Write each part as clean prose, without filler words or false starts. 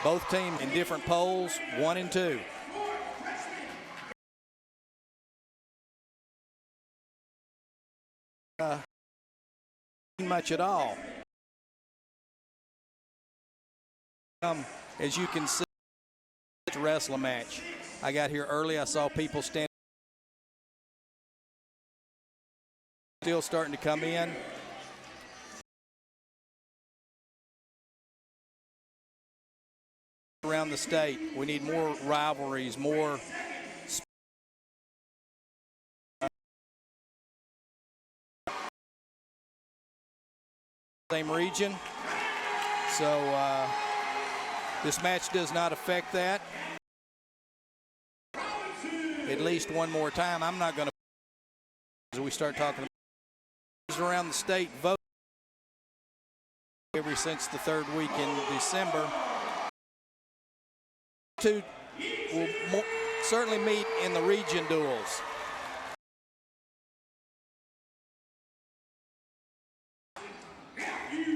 Both teams in different polls, 1 and 2. Much at all. As you can see, it's a wrestling match. I got here early. I saw people standing, still starting to come in. Around the state, we need more rivalries, more same region. So this match does not affect that. At least one more time. I'm not going to, as we start talking about around the state vote ever since the third week in December. Two will certainly meet in the region duels.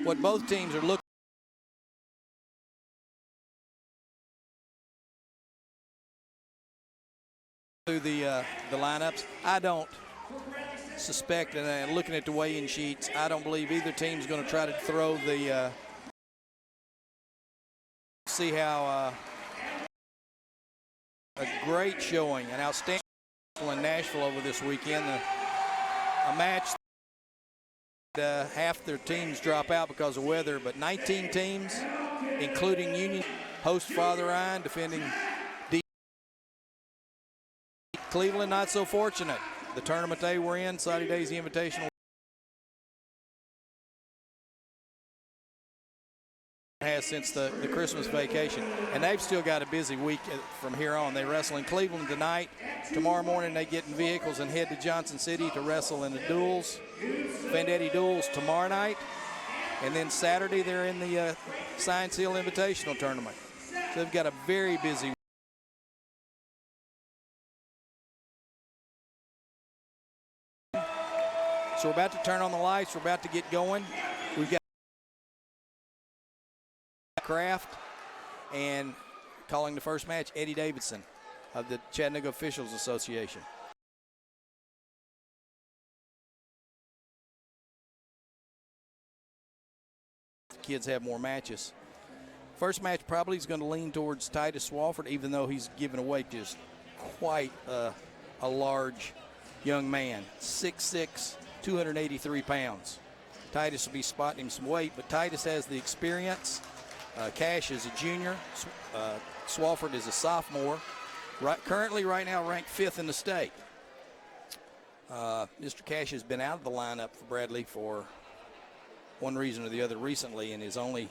What both teams are looking through the lineups, I don't suspect, and looking at the weigh-in sheets, I don't believe either team's going to try to throw the see how a great showing, an outstanding in Nashville over this weekend. A match that half their teams drop out because of weather, but 19 teams, including Union, host Father Ryan, defending Cleveland, not so fortunate. The tournament they were in, Saudi Days Invitational, has since the Christmas vacation, and they've still got a busy week from here on. They wrestle in Cleveland tonight. Tomorrow morning they get in vehicles and head to Johnson City to wrestle in the duels, Vendetti duels tomorrow night, and then Saturday they're in the Science Hill Invitational tournament. So they've got a very busy week. So we're about to turn on the lights. We're about to get going. We've got Kraft and calling the first match, Eddie Davidson of the Chattanooga Officials Association. Kids have more matches. First match probably is going to lean towards Titus Swafford, even though he's given away just quite a large young man, 6'6", 283 pounds. Titus will be spotting him some weight, but Titus has the experience. Cash is a junior. Swafford is a sophomore. Currently, right now, ranked 5th in the state. Mr. Cash has been out of the lineup for Bradley for one reason or the other recently, and is only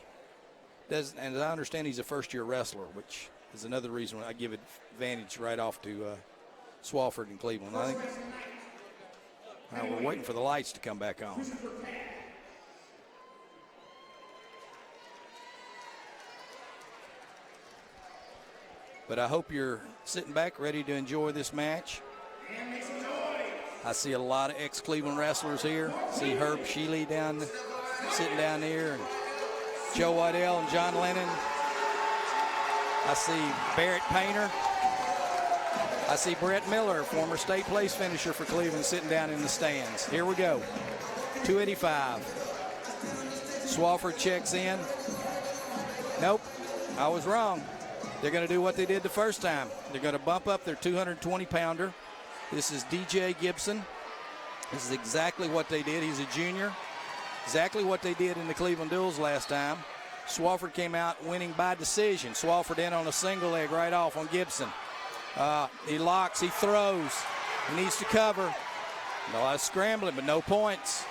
does. And as I understand, he's a first-year wrestler, which is another reason I give advantage right off to Swafford and Cleveland. I think we're waiting for the lights to come back on. But I hope you're sitting back ready to enjoy this match. I see a lot of ex-Cleveland wrestlers here. See Herb Sheely sitting down there, and Joe Waddell and John Lennon. I see Barrett Painter. I see Brett Miller, former state place finisher for Cleveland, sitting down in the stands. Here we go. 285. Swafford checks in. Nope, I was wrong. They're going to do what they did the first time. They're going to bump up their 220-pounder. This is DJ Gibson. This is exactly what they did. He's a junior. Exactly what they did in the Cleveland duels last time. Swafford came out winning by decision. Swafford in on a single leg right off on Gibson. He locks, he throws. He needs to cover. A lot of scrambling, but no points.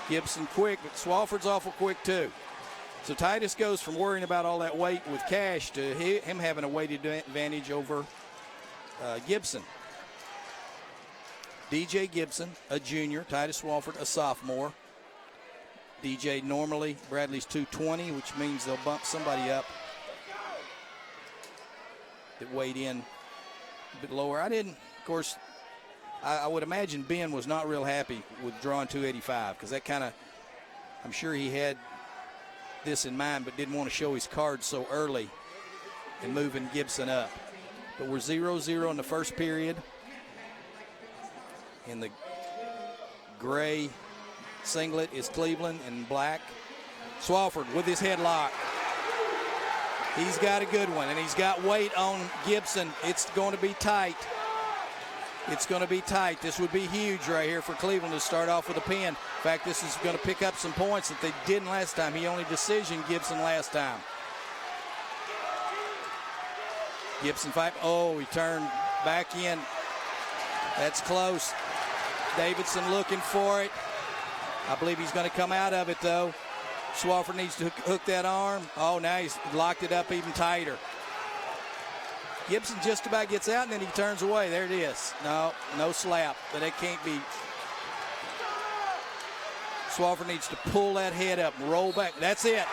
Gibson quick, but Swafford's awful quick too. So Titus goes from worrying about all that weight with Cash to him having a weight advantage over Gibson. DJ Gibson, a junior. Titus Swafford, a sophomore. DJ normally, Bradley's 220, which means they'll bump somebody up that weighed in a bit lower. Of course, I would imagine Ben was not real happy with drawing 285 because that kind of, I'm sure he had this in mind but didn't want to show his cards so early. and moving Gibson up. But we're 0-0 in the first period. In the gray singlet is Cleveland, and black Swafford with his headlock. He's got a good one, and he's got weight on Gibson. It's going to be tight. It's going to be tight. This would be huge right here for Cleveland to start off with a pin. In fact, this is going to pick up some points that they didn't last time. He only decisioned Gibson last time. Gibson fight. Oh, he turned back in. That's close. Davidson looking for it. I believe he's going to come out of it, though. Swafford needs to hook that arm. Oh, now he's locked it up even tighter. Gibson just about gets out, and then he turns away. There it is. No slap, but it can't be. Swafford needs to pull that head up and roll back. That's it.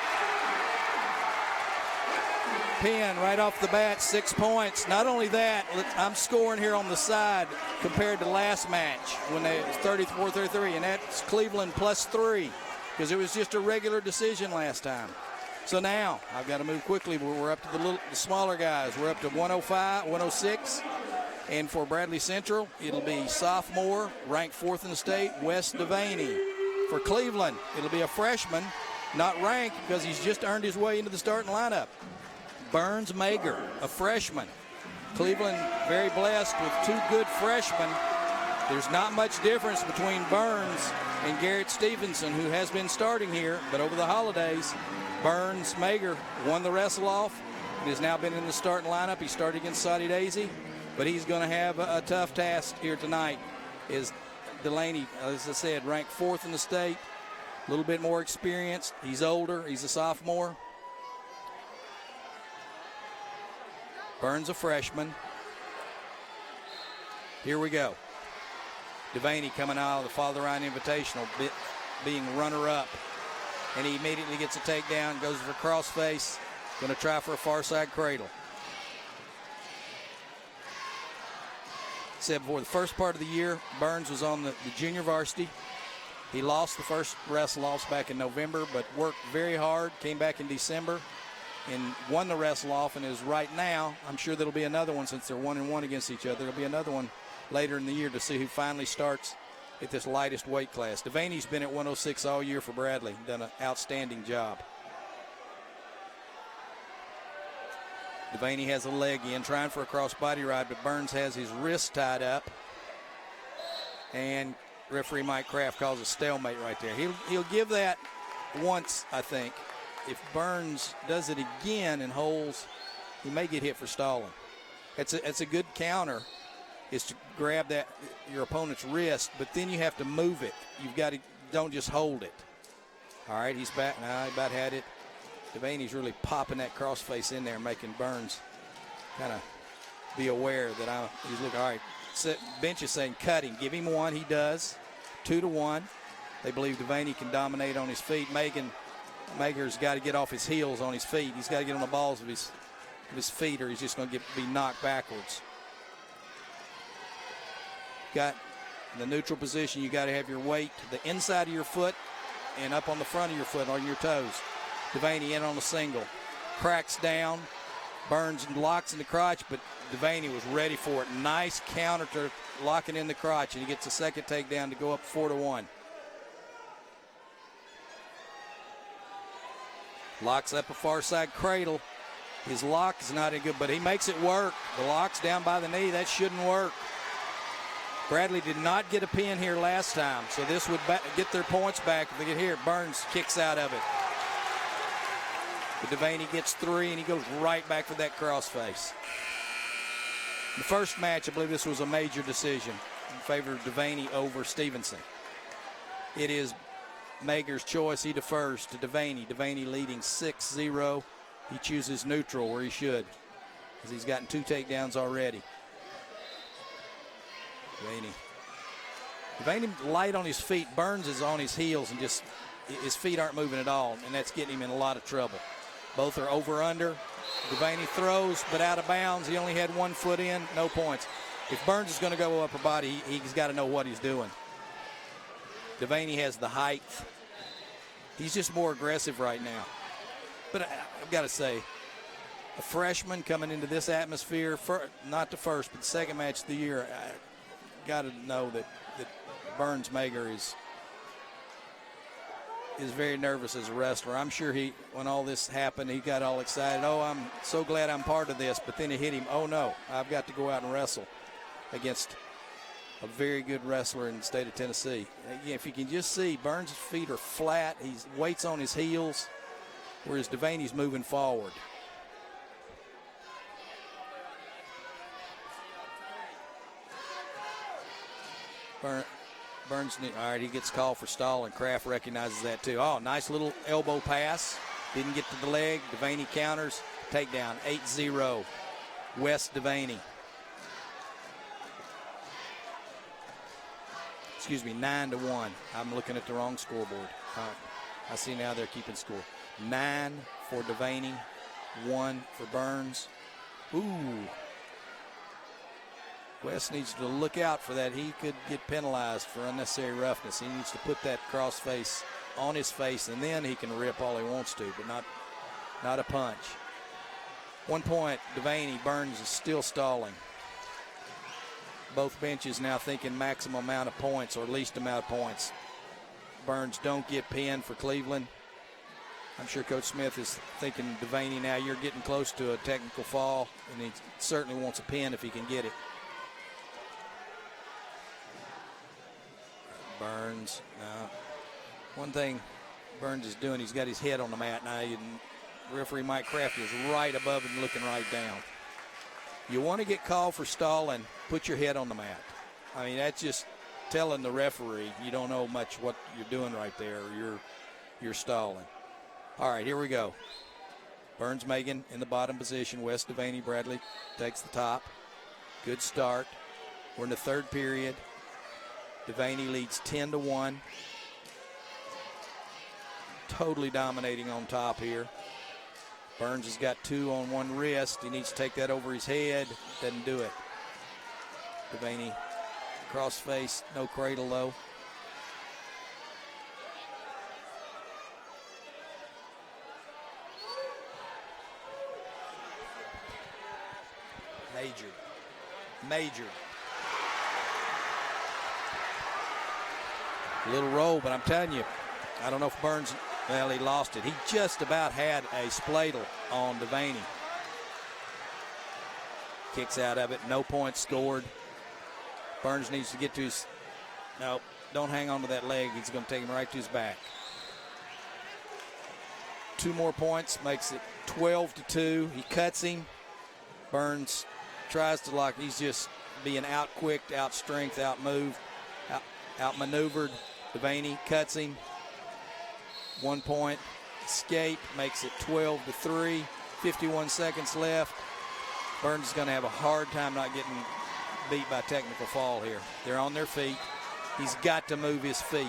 Pin right off the bat, 6 points. Not only that, I'm scoring here on the side compared to last match when they was 34-33, and that's Cleveland +3 because it was just a regular decision last time. So now I've got to move quickly. We're up to the smaller guys. We're up to 105, 106. And for Bradley Central, it'll be sophomore, ranked 4th in the state, Wes Deaney. For Cleveland, it'll be a freshman, not ranked because he's just earned his way into the starting lineup. Burns Mager, a freshman. Cleveland very blessed with 2 good freshmen. There's not much difference between Burns and Garrett Stevenson, who has been starting here, but over the holidays, Burns Mager won the wrestle-off and has now been in the starting lineup. He started against Saudi Daisy, but he's going to have a tough task here tonight. Is Delaney, as I said, ranked 4th in the state, a little bit more experienced. He's older. He's a sophomore. Burns a freshman. Here we go. Deaney coming out of the Father Ryan Invitational, being runner-up. And he immediately gets a takedown, goes for crossface, going to try for a far side cradle. Said before, the first part of the year, Burns was on the junior varsity. He lost the first wrestle-offs back in November, but worked very hard, came back in December, and won the wrestle-off, and is right now, I'm sure there'll be another one since they're 1-1 against each other. There'll be another one later in the year to see who finally starts at this lightest weight class. Devaney's been at 106 all year for Bradley, done an outstanding job. Deaney has a leg in, trying for a crossbody ride, but Burns has his wrist tied up. And referee Mike Kraft calls a stalemate right there. He'll give that once, I think. If Burns does it again and holds, he may get hit for stalling. It's a good counter, is to grab that your opponent's wrist, but then you have to move it. You've got to, don't just hold it. All right, he's back now. He about had it. Devaney's really popping that crossface in there, making Burns kind of be aware that he's looking. All right, bench is saying cut him. Give him one. He does. 2-1. They believe Deaney can dominate on his feet. Mager's got to get off his heels on his feet. He's got to get on the balls of his feet, or he's just going to be knocked backwards. Got in the neutral position, you got to have your weight to the inside of your foot and up on the front of your foot on your toes. Deaney in on a single. Cracks down. Burns and locks in the crotch, but Deaney was ready for it. Nice counter to locking in the crotch, and he gets a second takedown to go up 4-1. Locks up a far side cradle. His lock is not any good, but he makes it work. The lock's down by the knee. That shouldn't work. Bradley did not get a pin here last time, so this would get their points back if they get here. Burns kicks out of it. But Deaney gets 3, and he goes right back for that crossface. The first match, I believe this was a major decision in favor of Deaney over Stevenson. It is Mager's choice. He defers to Deaney. Deaney leading 6-0. He chooses neutral where he should, because he's gotten 2 takedowns already. Deaney light on his feet. Burns is on his heels, and just his feet aren't moving at all, and that's getting him in a lot of trouble. Both are over-under. Deaney throws, but out of bounds. He only had 1 foot in, no points. If Burns is going to go upper body, he's got to know what he's doing. Deaney has the height. He's just more aggressive right now. But I've got to say, a freshman coming into this atmosphere, not the first, but the second match of the year. I got to know that Burns Mager is very nervous as a wrestler. I'm sure when all this happened, he got all excited. Oh, I'm so glad I'm part of this. But then it hit him. Oh, no, I've got to go out and wrestle against a very good wrestler in the state of Tennessee. Again, if you can just see, Burns' feet are flat. He's weights on his heels, whereas Devaney's moving forward. Burns, all right, he gets called for stall, and Kraft recognizes that too. Oh, nice little elbow pass. Didn't get to the leg. Devaney counters. Takedown, 8-0. West Devaney. Excuse me, 9-1. I'm looking at the wrong scoreboard. I see now they're keeping score. 9 for Devaney, 1 for Burns. Ooh. West needs to look out for that. He could get penalized for unnecessary roughness. He needs to put that cross face on his face, and then he can rip all he wants to, but not a punch. 1 point, Devaney. Burns is still stalling. Both benches now thinking maximum amount of points or least amount of points. Burns don't get pinned for Cleveland. I'm sure Coach Smith is thinking, Devaney, now you're getting close to a technical fall, and he certainly wants a pin if he can get it. Burns. Now, one thing Burns is doing, he's got his head on the mat now. Referee Mike Kraft is right above him looking right down. You want to get called for stalling, put your head on the mat. I mean, that's just telling the referee you don't know much what you're doing right there, or you're stalling. All right, here we go. Burns Megan in the bottom position. West Devaney Bradley takes the top. Good start. We're in the third period. Devaney leads 10-1. Totally dominating on top here. Burns has got 2 on one wrist. He needs to take that over his head. Doesn't do it. Devaney cross face, no cradle though. Major. Little roll, but I'm telling you, I don't know if Burns, well, he lost it. He just about had a spladle on Devaney. Kicks out of it, no points scored. Burns needs to get to his, no, don't hang on to that leg. He's going to take him right to his back. 2 more points, makes it 12-2. He cuts him. Burns tries to lock. He's just being out-quicked, out-strength, out-moved, out-maneuvered. Devaney cuts him. 1 point escape, makes it 12-3. 51 seconds left. Burns is going to have a hard time not getting beat by technical fall here. They're on their feet. He's got to move his feet.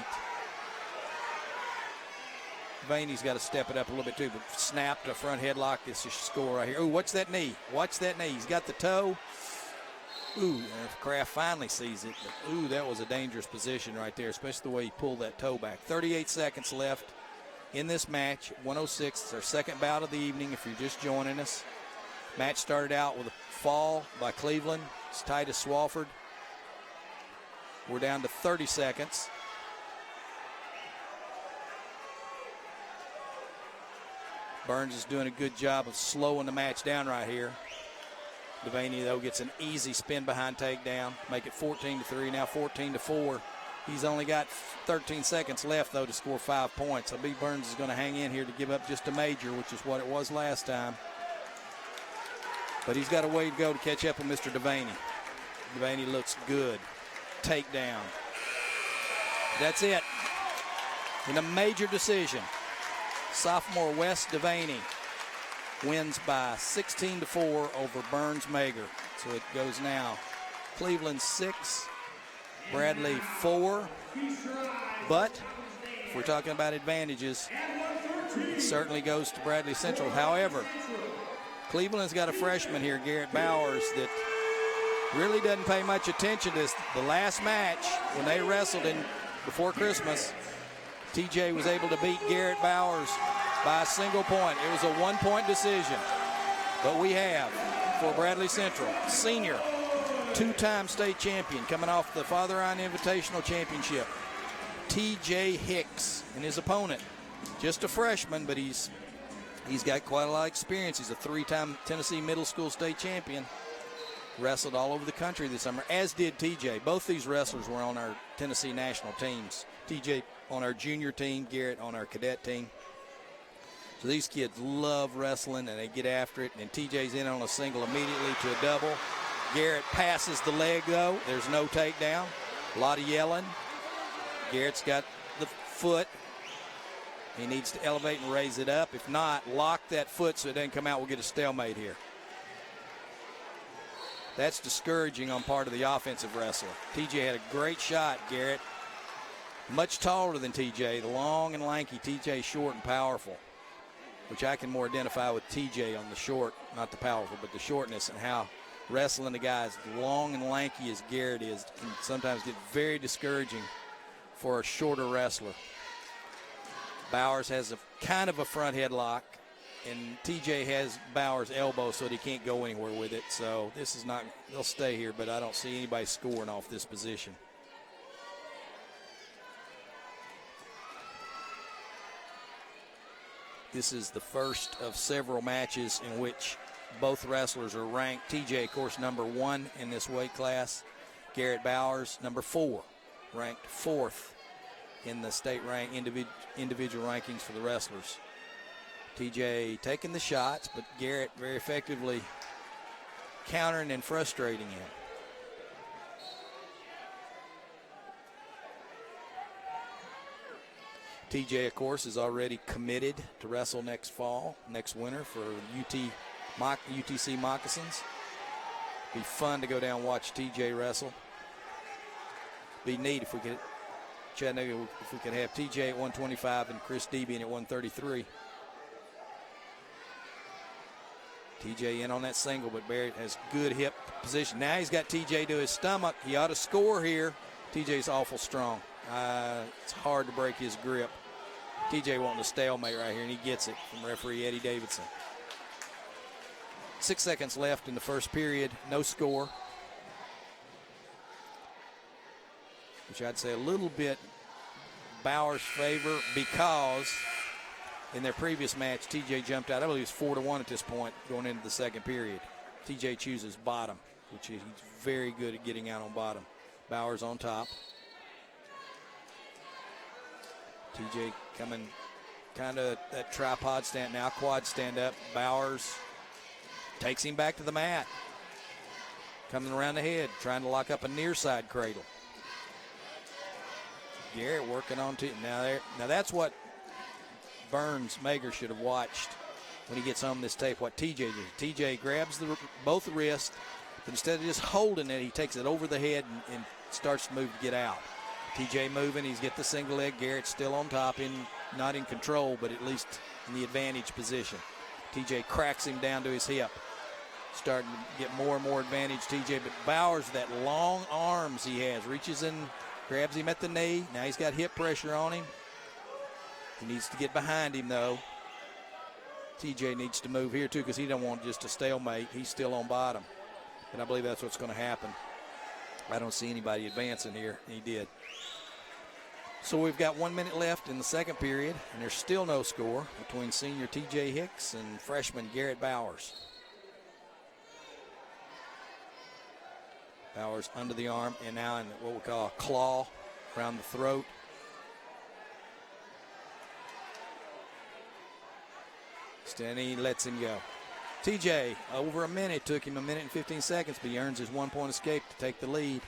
Devaney's got to step it up a little bit too, but snapped a front headlock. This is score right here. Ooh, watch that knee. Watch that knee. He's got the toe. Ooh, if Kraft finally sees it. But, ooh, that was a dangerous position right there, especially the way he pulled that toe back. 38 seconds left in this match. 106. It's our second bout of the evening if you're just joining us. Match started out with a fall by Cleveland. It's tied to Swafford. We're down to 30 seconds. Burns is doing a good job of slowing the match down right here. Devaney, though, gets an easy spin behind takedown. Make it 14-3, now 14-4. He's only got 13 seconds left, though, to score 5 points. I believe Burns is going to hang in here to give up just a major, which is what it was last time. But he's got a way to go to catch up with Mr. Devaney. Devaney looks good. Takedown. That's it. In a major decision, sophomore West Devaney wins by 16-4 over Burns Mager. So it goes now Cleveland 6, Bradley 4. But if we're talking about advantages, it certainly goes to Bradley Central. However, Cleveland's got a freshman here, Garrett Bowers, that really doesn't pay much attention to this. The last match, when they wrestled before Christmas, TJ was able to beat Garrett Bowers by a single point. It was a 1-point decision. But we have, for Bradley Central, senior, two-time state champion, coming off the Father Ryan Invitational Championship, T.J. Hicks, and his opponent, just a freshman, but he's got quite a lot of experience. He's a three-time Tennessee middle school state champion. Wrestled all over the country this summer, as did TJ. Both these wrestlers were on our Tennessee national teams. TJ on our junior team, Garrett on our cadet team. So these kids love wrestling, and they get after it. And TJ's in on a single immediately to a double. Garrett passes the leg, though. There's no takedown. A lot of yelling. Garrett's got the foot. He needs to elevate and raise it up. If not, lock that foot so it doesn't come out. We'll get a stalemate here. That's discouraging on part of the offensive wrestler. TJ had a great shot, Garrett. Much taller than TJ, the long and lanky. TJ short and powerful, which I can more identify with TJ on the short, not the powerful, but the shortness, and how wrestling a guy as long and lanky as Garrett is can sometimes get very discouraging for a shorter wrestler. Bowers has a kind of a front headlock, and TJ has Bowers' elbow so that he can't go anywhere with it. So this is not, they'll stay here, but I don't see anybody scoring off this position. This is the first of several matches in which both wrestlers are ranked. TJ, of course, number 1 in this weight class. Garrett Bowers, number 4, ranked 4th in the state rank individual rankings for the wrestlers. TJ taking the shots, but Garrett very effectively countering and frustrating him. TJ, of course, is already committed to wrestle next winter for UTC Moccasins. Be fun to go down and watch TJ wrestle. Be neat if we could, Chattanooga, if we could have TJ at 125 and Chris Debian at 133. TJ in on that single, but Barrett has good hip position. Now he's got TJ to his stomach. He ought to score here. TJ's awful strong. It's hard to break his grip. TJ wanting a stalemate right here, and he gets it from referee Eddie Davidson. 6 seconds left in the first period. No score, which I'd say a little bit Bowers' favor, because in their previous match, TJ jumped out. I believe it was 4-1 at this point going into the second period. TJ chooses bottom, which he's very good at getting out on bottom. Bowers on top. TJ coming kind of that tripod stand, now quad stand up. Bowers takes him back to the mat. Coming around the head, trying to lock up a near side cradle. Garrett working on two. Now that's what Burns Mager should have watched when he gets home this tape, what TJ did. TJ grabs both wrists, but instead of just holding it, he takes it over the head and starts to move to get out. TJ moving, he's get the single leg. Garrett's still on top, not in control, but at least in the advantage position. TJ cracks him down to his hip. Starting to get more and more advantage, TJ, but Bowers, that long arms he has, reaches in, grabs him at the knee. Now he's got hip pressure on him. He needs to get behind him, though. TJ needs to move here, too, because he don't want just a stalemate. He's still on bottom. And I believe that's what's going to happen. I don't see anybody advancing here. He did. So we've got 1 minute left in the second period, and there's still no score between senior TJ Hicks and freshman Garrett Bowers. Bowers under the arm, and now in what we call a claw around the throat. Stenny lets him go. TJ, over a minute, took him 1 minute and 15 seconds, but he earns his 1 point escape to take the lead.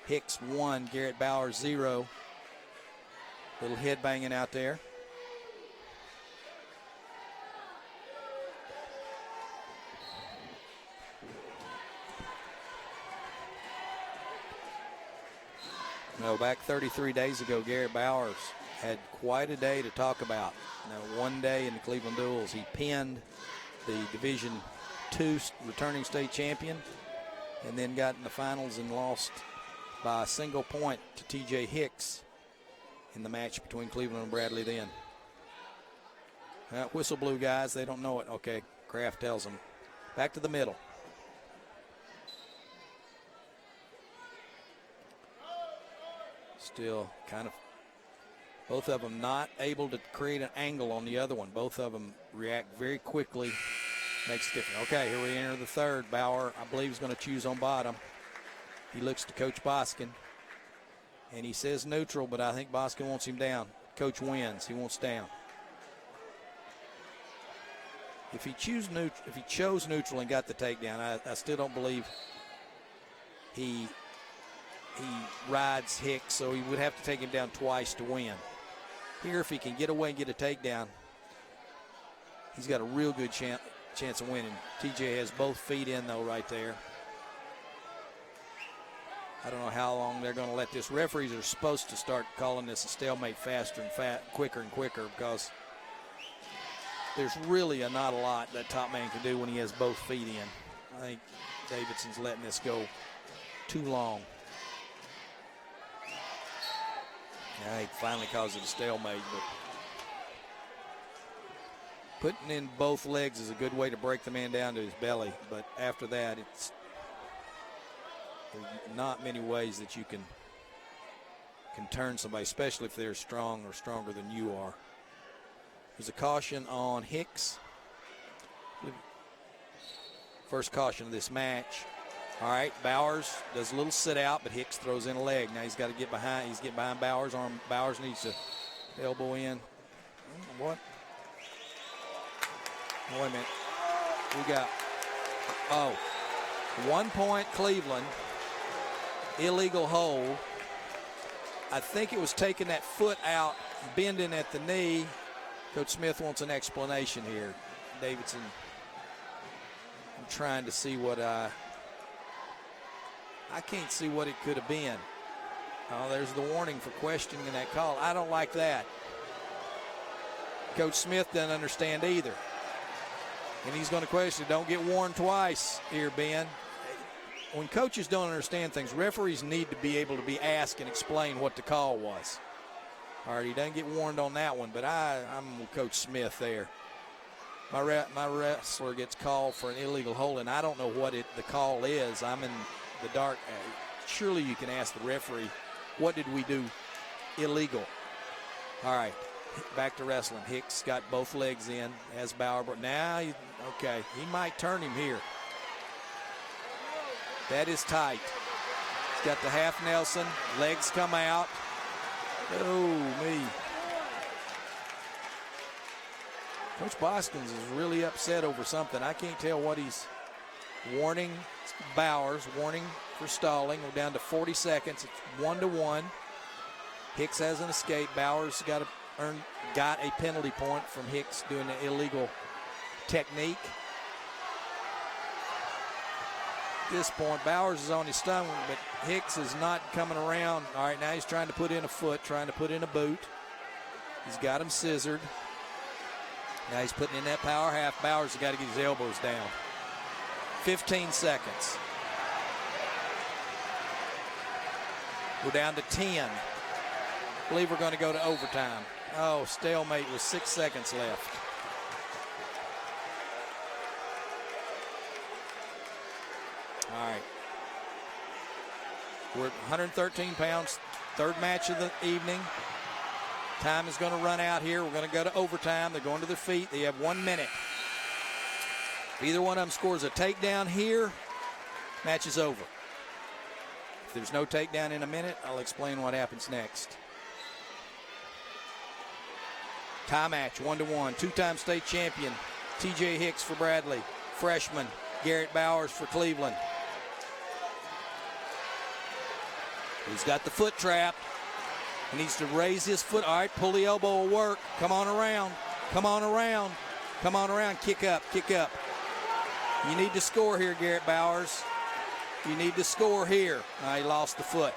Hicks 1, Garrett Bowers 0. Little head banging out there. No, back 33 days ago, Garrett Bowers had quite a day to talk about. Now, one day in the Cleveland Duels, he pinned the Division II returning state champion, and then got in the finals and lost by a single point to TJ Hicks in the match between Cleveland and Bradley then. Whistle blew, guys. They don't know it. Okay, Kraft tells them. Back to the middle. Still kind of both of them not able to create an angle on the other one. Both of them react very quickly. Makes a difference. Okay, here we enter the third. Bauer, I believe, is going to choose on bottom. He looks to Coach Boskin, and he says neutral, but I think Boskin wants him down. Coach wins. He wants down. If he chose neutral and got the takedown, I still don't believe he rides Hicks, so he would have to take him down twice to win. Here, if he can get away and get a takedown, he's got a real good chance of winning. TJ has both feet in, though, right there. I don't know how long they're going to let this. Referees are supposed to start calling this a stalemate faster and quicker and quicker, because there's really not a lot that top man can do when he has both feet in. I think Davidson's letting this go too long. Yeah, he finally calls it a stalemate, but putting in both legs is a good way to break the man down to his belly. But after that, there's not many ways that you can turn somebody, especially if they're strong or stronger than you are. There's a caution on Hicks. First caution of this match. All right, Bowers does a little sit out, but Hicks throws in a leg. Now he's got to get behind. He's getting behind Bowers' arm. Bowers needs to elbow in. What? Oh, wait a minute. We got, 1 point Cleveland. Illegal hold. I think it was taking that foot out, bending at the knee. Coach Smith wants an explanation here. Davidson, I'm trying to see what I can't see what it could have been. Oh, there's the warning for questioning that call. I don't like that. Coach Smith doesn't understand either. And he's going to question, don't get warned twice here, Ben. When coaches don't understand things, referees need to be able to be asked and explain what the call was. All right, he doesn't get warned on that one, but I'm with Coach Smith there. My wrestler gets called for an illegal hold, and I don't know what the call is. I'm in the dark. Surely you can ask the referee, what did we do illegal? All right, back to wrestling. Hicks got both legs in as Bauer. But now, he might turn him here. That is tight. He's got the half Nelson. Legs come out. Oh, me. Coach Boskins is really upset over something. I can't tell what he's warning Bowers, warning for stalling. We're down to 40 seconds. It's 1-1. Hicks has an escape. Bowers got a penalty point from Hicks doing the illegal technique. At this point, Bowers is on his stomach, but Hicks is not coming around. All right, now he's trying to put in a foot, trying to put in a boot. He's got him scissored. Now he's putting in that power half. Bowers has got to get his elbows down. 15 seconds. We're down to 10. I believe we're going to go to overtime. Oh, stalemate with 6 seconds left. All right. We're at 113 pounds, third match of the evening. Time is going to run out here. We're going to go to overtime. They're going to their feet. They have 1 minute. If either one of them scores a takedown here, match is over. If there's no takedown in a minute, I'll explain what happens next. Tie match, 1-1. Two-time state champion, TJ Hicks for Bradley. Freshman, Garrett Bowers for Cleveland. He's got the foot trap. He needs to raise his foot. All right, pull the elbow will work. Come on around. Come on around. Come on around. Kick up. Kick up. You need to score here, Garrett Bowers. You need to score here. He lost the foot.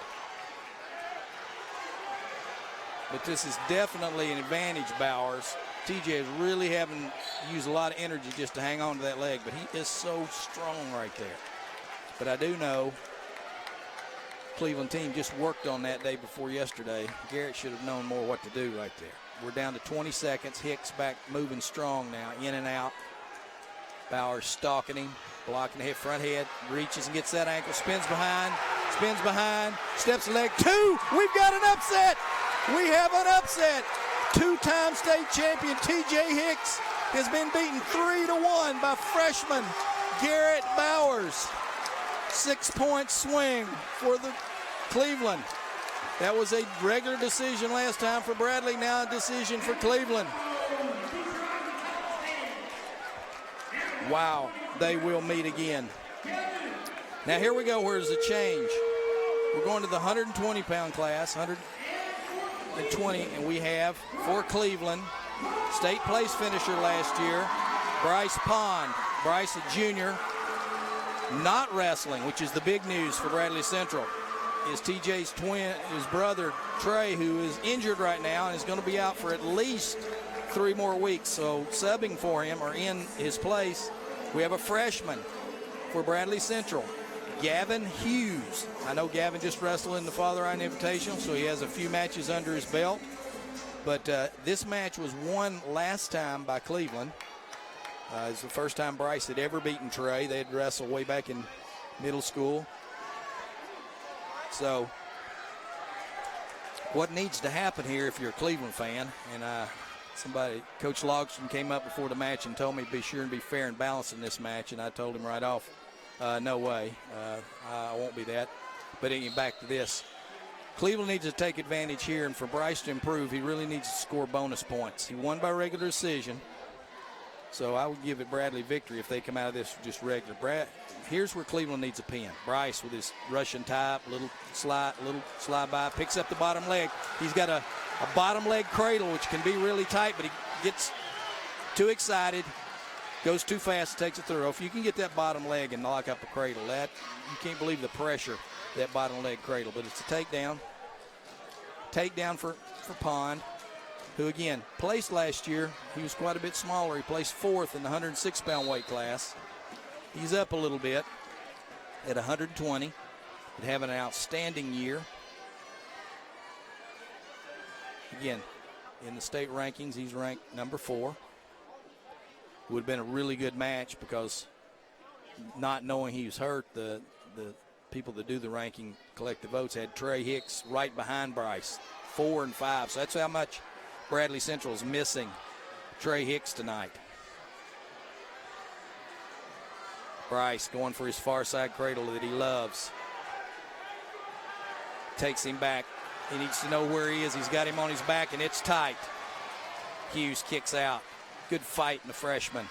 But this is definitely an advantage, Bowers. TJ is really having used a lot of energy just to hang on to that leg, but he is so strong right there. But I do know Cleveland team just worked on that day before yesterday. Garrett should have known more what to do right there. We're down to 20 seconds. Hicks back moving strong now, in and out. Bowers stalking him, blocking the hip, front head, reaches and gets that ankle, spins behind, steps leg 2. We've got an upset. We have an upset. 2-time state champion T.J. Hicks has been beaten 3-1 by freshman Garrett Bowers. 6-point swing for the Cleveland. That was a regular decision last time for Bradley, now a decision for Cleveland. Wow, they will meet again. Now here we go, where's the change? We're going to the 120-pound class, 120, and we have for Cleveland, state place finisher last year, Bryce Pond. Bryce, a junior, not wrestling, which is the big news for Bradley Central. Is TJ's twin, his brother Trey, who is injured right now and is going to be out for at least 3 more weeks. So subbing for him or in his place, we have a freshman for Bradley Central, Gavin Hughes. I know Gavin just wrestled in the Father Ryan Invitational, so he has a few matches under his belt. But this match was won last time by Cleveland. It's the first time Bryce had ever beaten Trey. They had wrestled way back in middle school. So what needs to happen here if you're a Cleveland fan, and Coach Logston came up before the match and told me to be sure and be fair and balanced in this match, and I told him right off, no way, I won't be that. But anyway, back to this. Cleveland needs to take advantage here, and for Bryce to improve, he really needs to score bonus points. He won by regular decision, so I would give it Bradley victory if they come out of this just regular. Here's where Cleveland needs a pin. Bryce with his Russian type, little slide by, picks up the bottom leg. He's got a bottom leg cradle, which can be really tight, but he gets too excited, goes too fast, takes it through. If you can get that bottom leg and knock up a cradle, that you can't believe the pressure that bottom leg cradle. But it's a takedown. Takedown for Pond, who again placed last year. He was quite a bit smaller. He placed 4th in the 106-pound weight class. He's up a little bit at 120, but having an outstanding year. Again, in the state rankings, he's ranked number 4. Would have been a really good match because not knowing he was hurt, the people that do the ranking collective votes had Trey Hicks right behind Bryce, 4 and 5. So that's how much Bradley Central is missing Trey Hicks tonight. Bryce going for his far side cradle that he loves. Takes him back. He needs to know where he is. He's got him on his back, and it's tight. Hughes kicks out. Good fight in the freshman.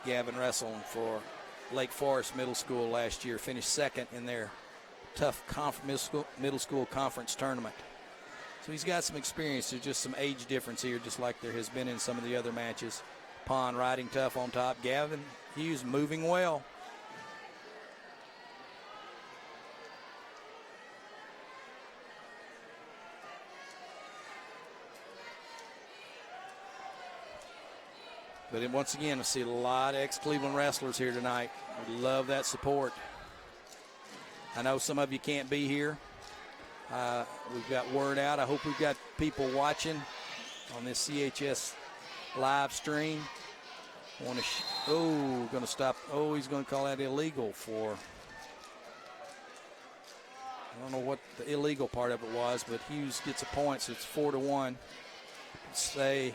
Gavin wrestling for Lake Forest Middle School last year. Finished 2nd in their tough middle school conference tournament. So he's got some experience. There's just some age difference here, just like there has been in some of the other matches. Pond riding tough on top. Gavin Hughes moving well. But once again, I see a lot of ex-Cleveland wrestlers here tonight. We love that support. I know some of you can't be here. We've got word out. I hope we've got people watching on this CHS live stream. Going to stop. Oh, he's going to call that illegal for. I don't know what the illegal part of it was, but Hughes gets a point, so it's 4-1. Say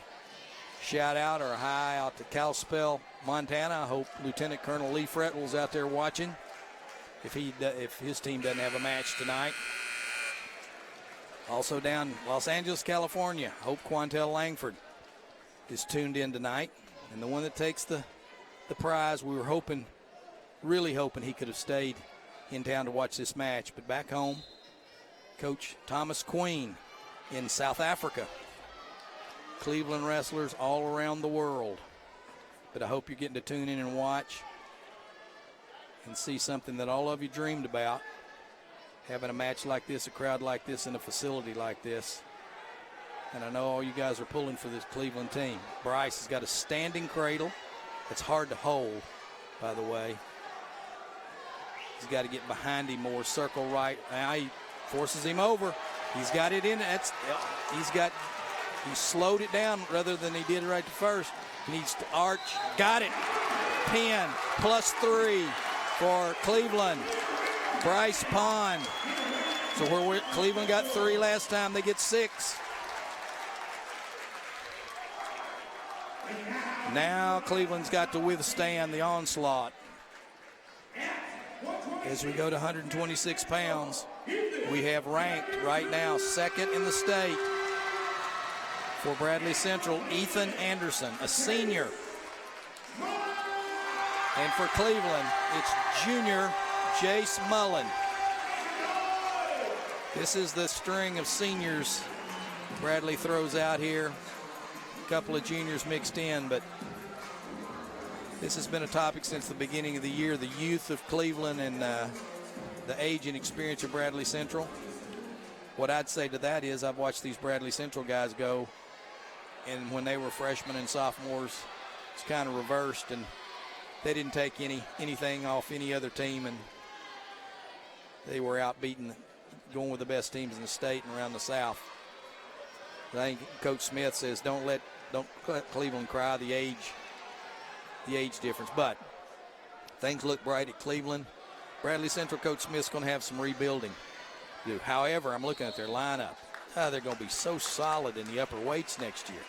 shout out or hi out to Kalispell, Montana. I hope Lieutenant Colonel Lee Fretwell's out there watching. If his team doesn't have a match tonight. Also down Los Angeles, California, Hope Quantel Langford is tuned in tonight. And the one that takes the prize, we were really hoping he could have stayed in town to watch this match. But back home, Coach Thomas Queen in South Africa. Cleveland wrestlers all around the world. But I hope you're getting to tune in and watch and see something that all of you dreamed about. Having a match like this, a crowd like this, in a facility like this. And I know all you guys are pulling for this Cleveland team. Bryce has got a standing cradle. It's hard to hold, by the way. He's got to get behind him more, circle right. Now he forces him over. He's got it in. He's got He slowed it down rather than he did right to first. He needs to arch. Got it. Pin +3 for Cleveland. Bryce Pond. So where Cleveland got 3 last time, they get 6. Now Cleveland's got to withstand the onslaught. As we go to 126 pounds, we have ranked right now 2nd in the state for Bradley Central, Ethan Anderson, a senior. And for Cleveland, it's junior Jace Mullen. This is the string of seniors Bradley throws out here. A couple of juniors mixed in, but this has been a topic since the beginning of the year, the youth of Cleveland and the age and experience of Bradley Central. What I'd say to that is I've watched these Bradley Central guys go, and when they were freshmen and sophomores, it's kind of reversed, and they didn't take anything off any other team, and they were out beating, going with the best teams in the state and around the South. I think Coach Smith says don't let Cleveland cry the age difference, but things look bright at Cleveland. Bradley Central Coach Smith's going to have some rebuilding to do. However, I'm looking at their lineup. They're going to be so solid in the upper weights next year.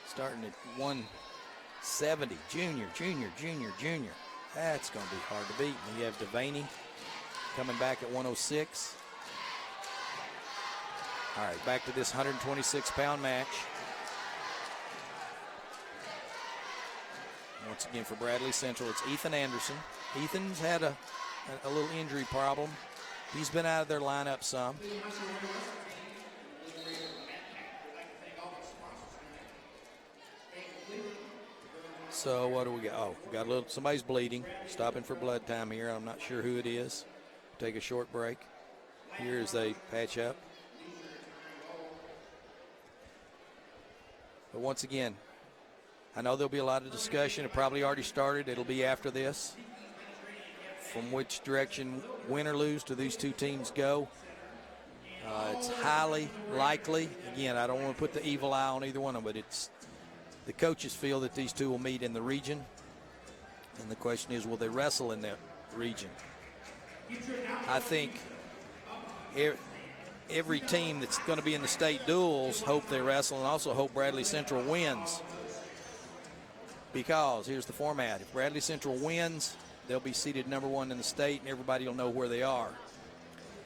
Starting at 170, junior. That's going to be hard to beat. And you have Deaney coming back at 106. All right, back to this 126-pound match. Once again for Bradley Central, it's Ethan Anderson. Ethan's had a little injury problem. He's been out of their lineup some. So what do we got? Oh, we got somebody's bleeding. Stopping for blood time here. I'm not sure who it is. Take a short break here as they patch up. But once again, I know there'll be a lot of discussion. It probably already started. It'll be after this. From which direction, win or lose, do these two teams go? It's highly likely. Again, I don't want to put the evil eye on either one of them, but the coaches feel that these two will meet in the region. And the question is, will they wrestle in that region? I think every team that's going to be in the state duels hope they wrestle and also hope Bradley Central wins. Because here's the format. If Bradley Central wins, they'll be seated number 1 in the state, and everybody will know where they are.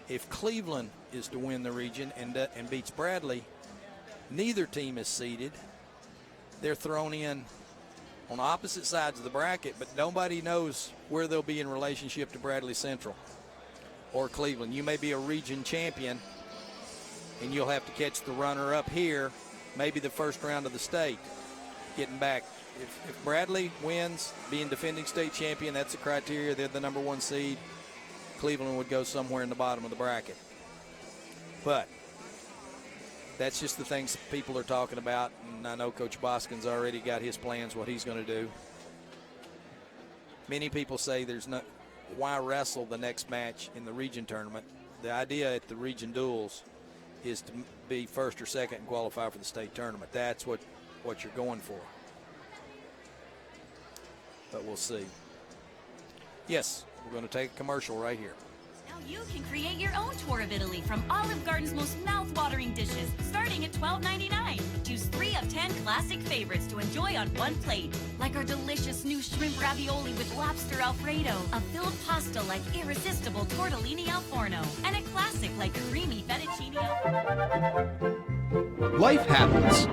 If Cleveland is to win the region and beats Bradley, neither team is seated. They're thrown in on opposite sides of the bracket, but nobody knows where they'll be in relationship to Bradley Central or Cleveland. You may be a region champion, and you'll have to catch the runner-up here, maybe the first round of the state, getting back. If Bradley wins, being defending state champion, that's the criteria. They're the number 1 seed. Cleveland would go somewhere in the bottom of the bracket. But that's just the things people are talking about, and I know Coach Boskin's already got his plans, what he's going to do. Many people say why wrestle the next match in the region tournament? The idea at the region duels is to be first or second and qualify for the state tournament. That's what you're going for. But we'll see. Yes, we're going to take a commercial right here. Now you can create your own tour of Italy from Olive Garden's most mouth-watering dishes, starting at $12.99. Choose 3 of 10 classic favorites to enjoy on one plate, like our delicious new shrimp ravioli with lobster alfredo, a filled pasta like irresistible tortellini al forno, and a classic like creamy fettuccine alfredo. Life happens.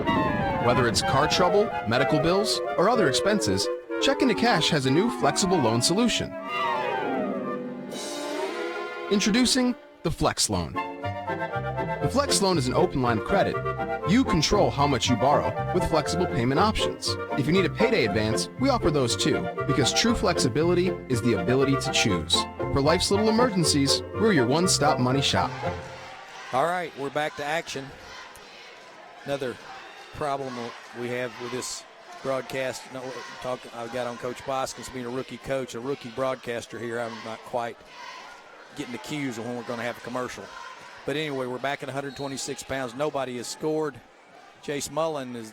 Whether it's car trouble, medical bills, or other expenses, Check Into Cash has a new flexible loan solution. Introducing the Flex Loan. The Flex Loan is an open line of credit. You control how much you borrow with flexible payment options. If you need a payday advance, we offer those too, because true flexibility is the ability to choose. For life's little emergencies, we're your one-stop money shop. All right, we're back to action. Another problem we have with this broadcast, I've got on Coach Boskins being a rookie coach, a rookie broadcaster here. I'm not quite getting the cues of when we're going to have a commercial. But anyway, we're back at 126 pounds. Nobody has scored. Jace Mullen has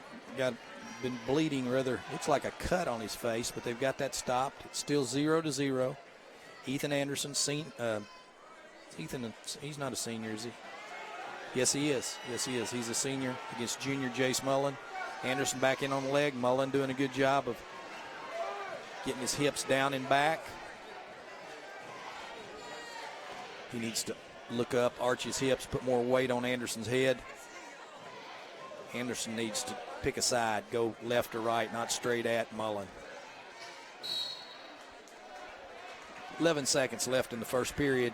been bleeding rather. Looks like a cut on his face, but they've got that stopped. It's still 0-0. Ethan Anderson, he's not a senior, is he? Yes, he is. He's a senior against junior Jace Mullen. Anderson back in on the leg. Mullen doing a good job of getting his hips down and back. He needs to look up, arch his hips, put more weight on Anderson's head. Anderson needs to pick a side, go left or right, not straight at Mullen. 11 seconds left in the first period.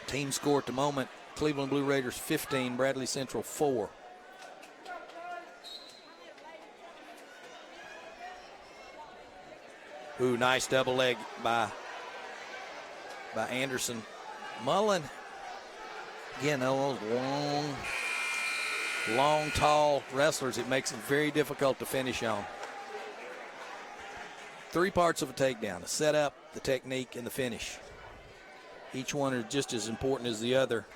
Team score at the moment, Cleveland Blue Raiders 15, Bradley Central 4. Ooh, nice double leg by Anderson. Mullen, again, those long, tall wrestlers, it makes it very difficult to finish on. 3 parts of a takedown: the setup, the technique, and the finish. Each one is just as important as the other.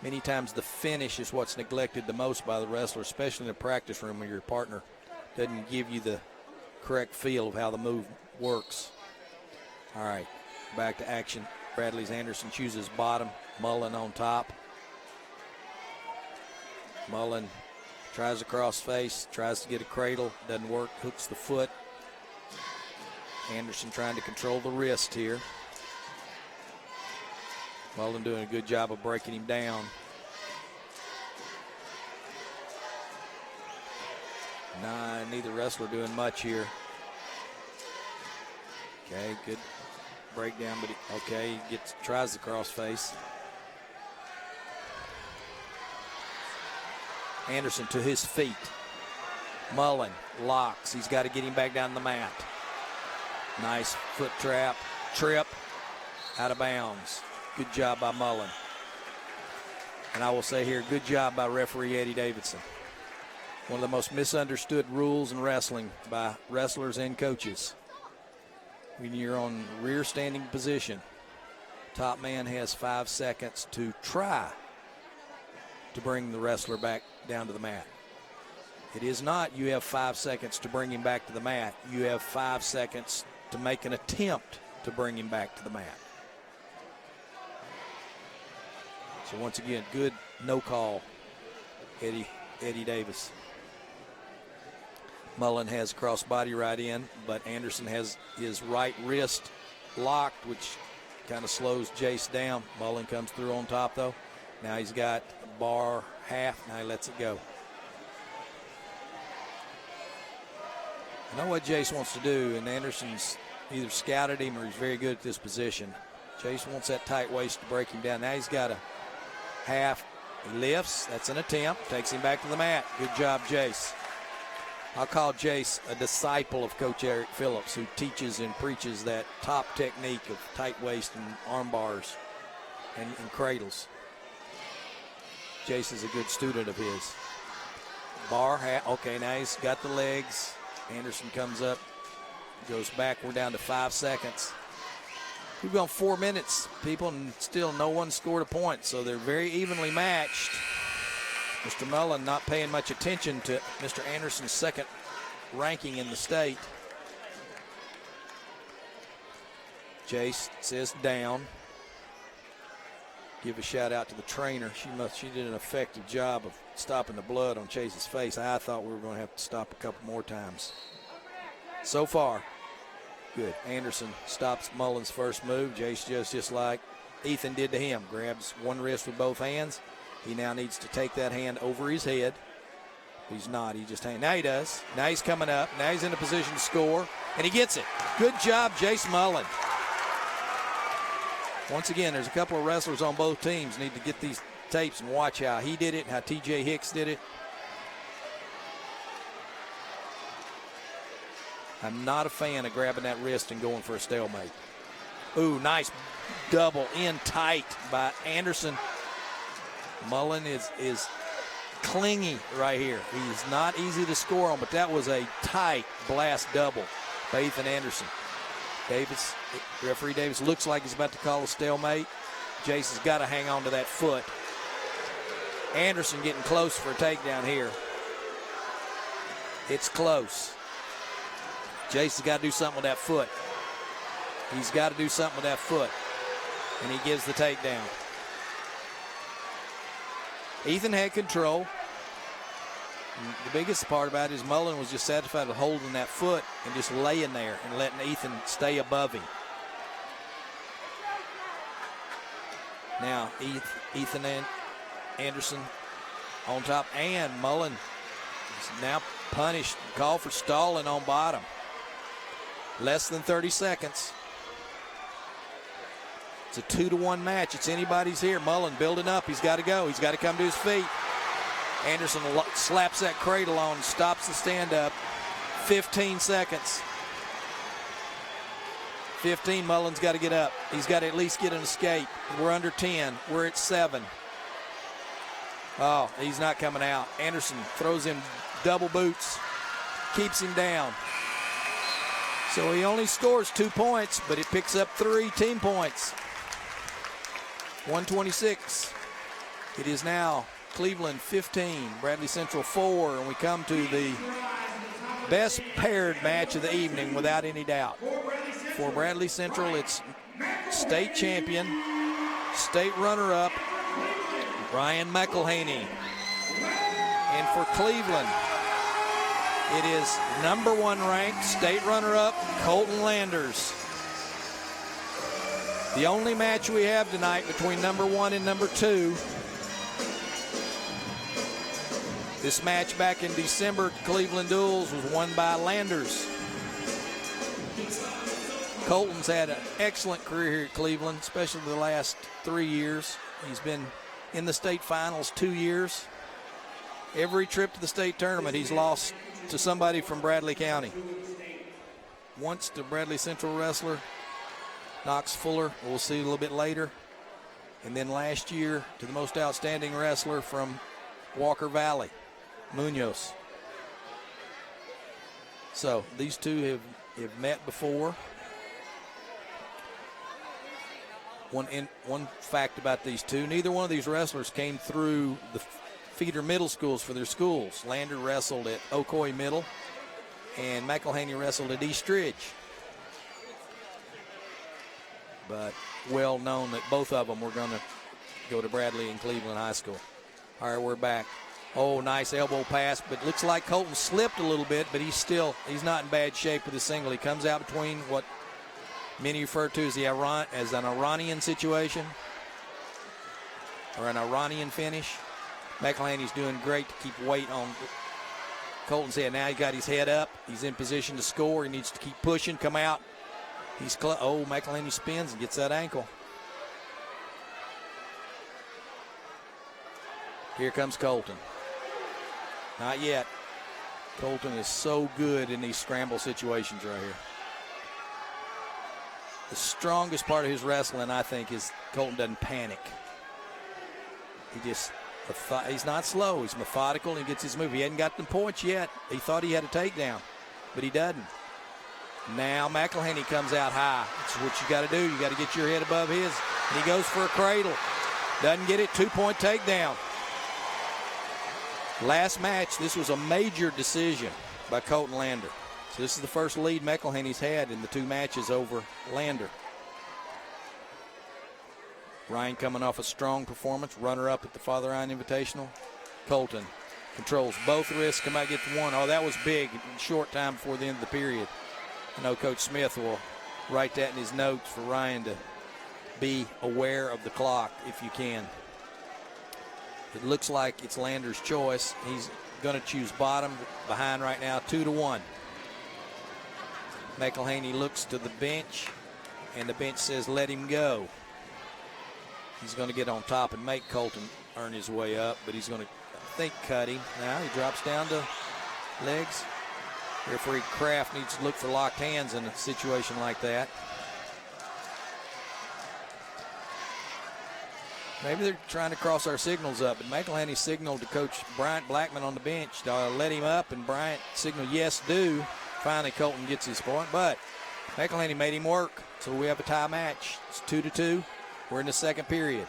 Many times the finish is what's neglected the most by the wrestler, especially in a practice room where your partner doesn't give you the correct feel of how the move works. All right, back to action. Bradley's Anderson chooses bottom, Mullen on top. Mullen tries a cross face, tries to get a cradle, doesn't work, hooks the foot. Anderson trying to control the wrist here. Mullen doing a good job of breaking him down. Neither wrestler doing much here. Okay, good breakdown, but he tries the cross face. Anderson to his feet. Mullen locks. He's got to get him back down the mat. Nice foot trap, trip, out of bounds. Good job by Mullen. And I will say here, good job by referee Eddie Davidson. One of the most misunderstood rules in wrestling by wrestlers and coaches. When you're on rear standing position, top man has 5 seconds to try to bring the wrestler back down to the mat. It is not you have 5 seconds to bring him back to the mat. You have 5 seconds to make an attempt to bring him back to the mat. So once again, good no call, Eddie Davis. Mullen has cross body right in, but Anderson has his right wrist locked, which kind of slows Jace down. Mullen comes through on top, though. Now he's got bar half. Now he lets it go. I know what Jace wants to do, and Anderson's either scouted him or he's very good at this position. Jace wants that tight waist to break him down. Now he's got a half. He lifts. That's an attempt. Takes him back to the mat. Good job, Jace. I'll call Jace a disciple of Coach Eric Phillips, who teaches and preaches that top technique of tight waist and arm bars and cradles. Jace is a good student of his. Bar, okay, now he's got the legs. Anderson comes up, goes back. We're down to 5 seconds. We've gone 4 minutes, people, and still no one scored a point, so they're very evenly matched. Mr. Mullen not paying much attention to Mr. Anderson's second ranking in the state. Jace says down. Give a shout out to the trainer. She did an effective job of stopping the blood on Chase's face. I thought we were going to have to stop a couple more times. So far, good. Anderson stops Mullen's first move. Jace just like Ethan did to him. Grabs one wrist with both hands. He now needs to take that hand over his head. He's not. He just now he does. Now he's coming up. Now he's in a position to score, and he gets it. Good job, Jace Mullen. Once again, there's a couple of wrestlers on both teams need to get these tapes and watch how he did it and how T.J. Hicks did it. I'm not a fan of grabbing that wrist and going for a stalemate. Ooh, nice double in tight by Anderson. Mullen is clingy right here. He's not easy to score on, but that was a tight blast double by Ethan Anderson. Referee Davis looks like he's about to call a stalemate. Jace has got to hang on to that foot. Anderson getting close for a takedown here. It's close. Jason's got to do something with that foot. He's got to do something with that foot. And he gives the takedown. Ethan had control. The biggest part about it is Mullen was just satisfied with holding that foot and just laying there and letting Ethan stay above him. Now Ethan and Anderson on top, and Mullen is now punished, called for stalling on bottom. Less than 30 seconds. It's a 2-1 match. It's anybody's here. Mullen building up. He's got to go. He's got to come to his feet. Anderson slaps that cradle on and stops the stand-up. 15 seconds. 15, Mullen's got to get up. He's got to at least get an escape. We're under 10. We're at 7. Oh, he's not coming out. Anderson throws him double boots, keeps him down. So he only scores 2 points, but it picks up 3 team points. 126. It is now Cleveland 15, Bradley Central 4, and we come to the best paired match of the evening without any doubt. For Bradley Central, it's state champion, state runner-up, Ryan McElhaney. And for Cleveland, it is #1 ranked state runner-up, Colton Landers. The only match we have tonight between #1 and #2. This match back in December at Cleveland Duels was won by Landers. Colton's had an excellent career here at Cleveland, especially the last 3 years. He's been in the state finals 2 years. Every trip to the state tournament, he's lost to somebody from Bradley County. Once to Bradley Central wrestler, Knox Fuller, we'll see a little bit later. And then last year to the most outstanding wrestler from Walker Valley, Munoz. So these two have met before. One fact about these two, neither one of these wrestlers came through the feeder middle schools for their schools. Lander wrestled at Ocoee Middle, and McElhaney wrestled at East Ridge. But well known that both of them were going to go to Bradley and Cleveland High School. All right, we're back. Oh, nice elbow pass, but looks like Colton slipped a little bit, but he's not in bad shape with his single. He comes out between what many refer to as an Iranian situation or an Iranian finish. McElhaney's doing great to keep weight on Colton's head. Now he got his head up. He's in position to score. He needs to keep pushing, come out. McElhaney spins and gets that ankle. Here comes Colton. Not yet. Colton is so good in these scramble situations right here. The strongest part of his wrestling, I think, is Colton doesn't panic. He's not slow. He's methodical and he gets his move. He hadn't got the points yet. He thought he had a takedown, but he doesn't. Now McElhaney comes out high. That's what you got to do. You got to get your head above his. And he goes for a cradle. Doesn't get it. 2-point takedown. Last match, this was a major decision by Colton Lander. So this is the first lead McElhaney's had in the 2 matches over Lander. Ryan coming off a strong performance, runner-up at the Father Ryan Invitational. Colton controls both wrists, come out, gets one. Oh, that was big, short time before the end of the period. I know Coach Smith will write that in his notes for Ryan to be aware of the clock if you can. It looks like it's Lander's choice. He's going to choose bottom, behind right now, 2-1. McElhaney looks to the bench, and the bench says let him go. He's going to get on top and make Colton earn his way up, but he's going to, I think, cut him. Now he drops down to legs. Referee Kraft needs to look for locked hands in a situation like that. Maybe they're trying to cross our signals up, but McElhaney signaled to Coach Bryant Blackman on the bench to let him up, and Bryant signaled yes, do. Finally, Colton gets his point, but McElhaney made him work, so we have a tie match. It's 2-2. We're in the second period.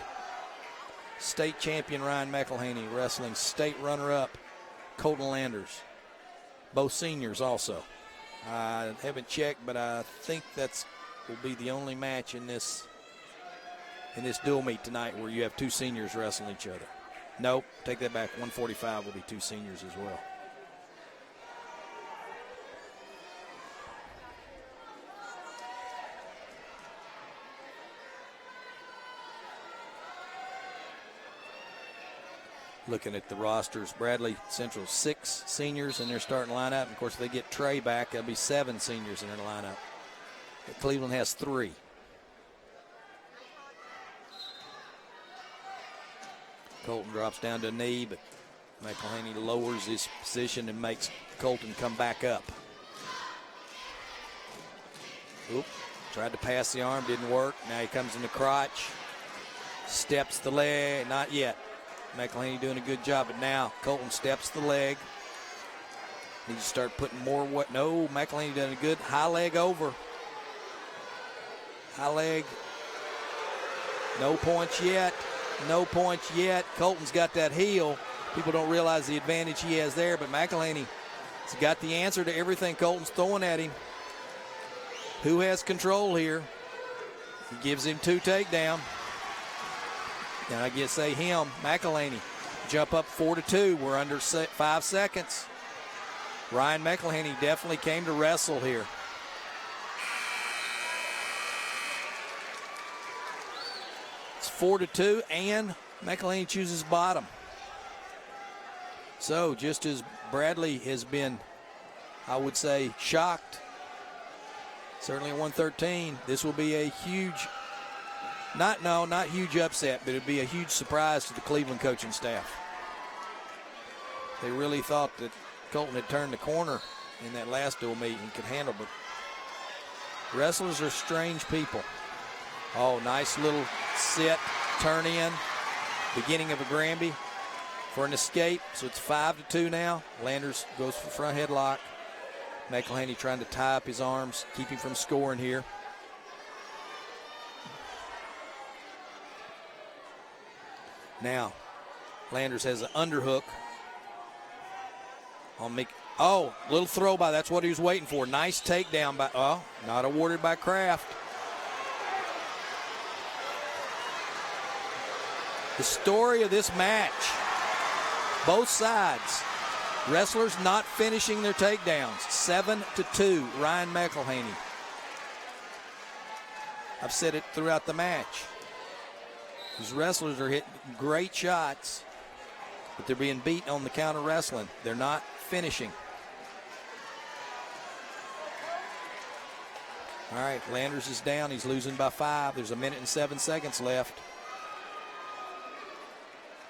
State champion Ryan McElhaney wrestling state runner-up Colton Landers. both seniors also. I haven't checked, but I think that's will be the only match in this dual meet tonight where you have two seniors wrestling each other. Nope, take that back. 145 will be two seniors as well. Looking at the rosters, Bradley Central 6 seniors in their starting lineup. And of course, if they get Trey back, there'll be 7 seniors in their lineup. But Cleveland has 3. Colton drops down to a knee, but McElhaney lowers his position and makes Colton come back up. Oop, tried to pass the arm, didn't work. Now he comes in the crotch, steps the leg, not yet. McElhaney doing a good job, but now Colton steps the leg. Needs to start putting more what? No, McElhaney done a good high leg over. High leg. No points yet. No points yet. Colton's got that heel. People don't realize the advantage he has there, but McElhaney's got the answer to everything Colton's throwing at him. Who has control here? He gives him 2 takedown. And I guess say him, McElhaney. Jump up 4-2. We're under 5 seconds. Ryan McElhaney definitely came to wrestle here. It's 4-2, and McElhaney chooses bottom. So just as Bradley has been, I would say, shocked, certainly at 113, this will be a huge, not huge upset, but it'd be a huge surprise to the Cleveland coaching staff. They really thought that Colton had turned the corner in that last dual meet and could handle, but wrestlers are strange people. Oh, nice little sit, turn in, beginning of a Granby for an escape. So it's 5-2 now. Landers goes for front headlock. McElhaney trying to tie up his arms, keep him from scoring here. Now, Landers has an underhook on Mick. Oh, little throw by, that's what he was waiting for. Nice takedown by, not awarded by Kraft. The story of this match, both sides, wrestlers not finishing their takedowns. 7-2, Ryan McElhaney. I've said it throughout the match. These wrestlers are hitting great shots, but they're being beat on the counter wrestling. They're not finishing. All right, Landers is down. He's losing by 5. There's 1 minute and 7 seconds left.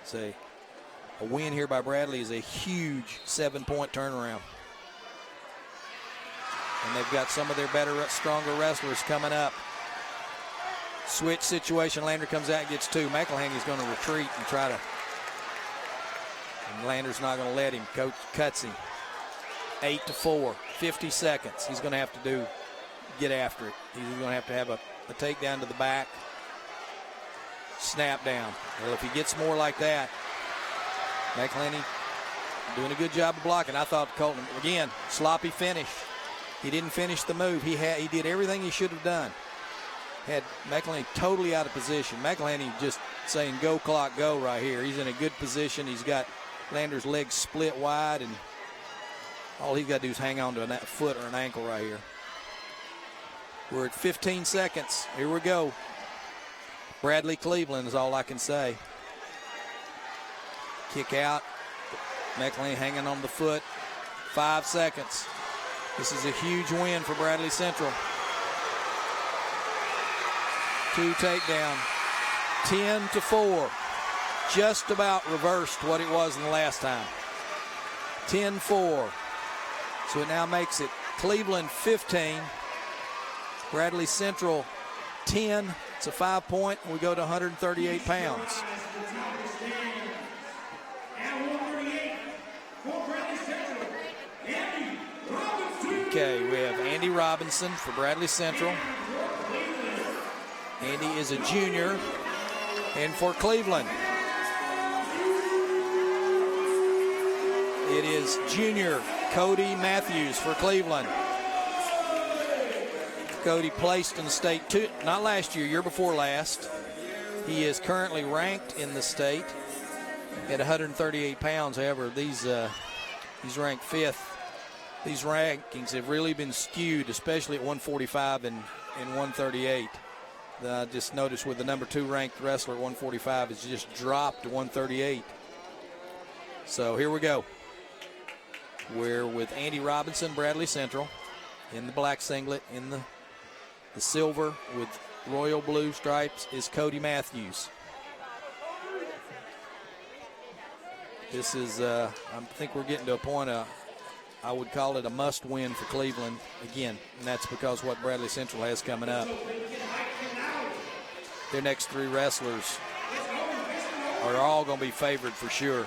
Say, a win here by Bradley is a huge 7-point turnaround. And they've got some of their better, stronger wrestlers coming up. Switch situation. Lander comes out and gets 2. McElhaney's going to retreat and try to. And Lander's not going to let him. Coach cuts him. 8-4. 50 seconds. He's going to have to get after it. He's going to have a takedown to the back. Snap down. Well, if he gets more like that, McElhaney doing a good job of blocking. I thought Colton, again, sloppy finish. He didn't finish the move. He did everything he should have done. Had McElhaney totally out of position. McElhaney just saying, go clock, go right here. He's in a good position. He's got Lander's legs split wide, and all he's got to do is hang on to a foot or an ankle right here. We're at 15 seconds. Here we go. Bradley Cleveland is all I can say. Kick out. McElhaney hanging on the foot. 5 seconds. This is a huge win for Bradley Central. 2 takedown. 10-4. Just about reversed what it was in the last time. 10-4. So it now makes it Cleveland 15. Bradley Central 10. It's a 5-point. We go to 138 pounds. Okay, we have Andy Robinson for Bradley Central. Andy is a junior. And for Cleveland It is junior Cody Matthews for Cleveland. Cody placed in the state not last year, year before last. He is currently ranked in the state at 138 pounds. However, he's ranked 5th. These rankings have really been skewed, especially at 145 and 138. I just noticed with the number 2 ranked wrestler at 145 has just dropped to 138. So here we go. We're with Andy Robinson, Bradley Central, in the black singlet. In the silver with royal blue stripes is Cody Matthews. This is, I think we're getting to a point, I would call it a must-win for Cleveland again, and that's because what Bradley Central has coming up. Their next 3 wrestlers are all going to be favored for sure.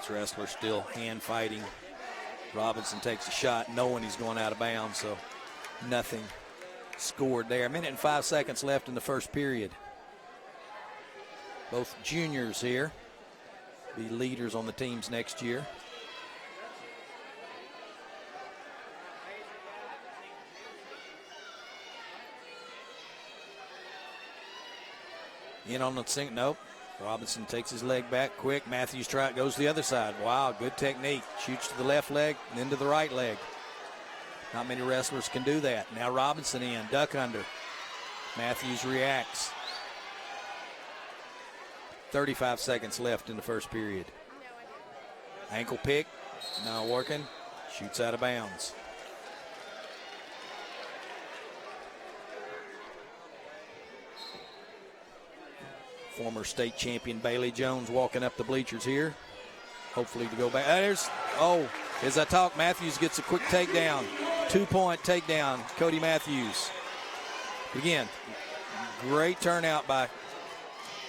Each wrestler still hand fighting. Robinson takes a shot knowing he's going out of bounds, so nothing scored there. 1 minute and 5 seconds left in the first period. Both juniors here be leaders on the teams next year. In on the sink, nope. Robinson takes his leg back quick. Matthews goes to the other side. Wow, good technique. Shoots to the left leg and then to the right leg. Not many wrestlers can do that. Now Robinson in, duck under. Matthews reacts. 35 seconds left in the first period. Ankle pick, not working. Shoots out of bounds. Former state champion Bailey Jones walking up the bleachers here. Hopefully to go back. As I talk, Matthews gets a quick takedown. 2-point takedown, Cody Matthews. Again, great turnout by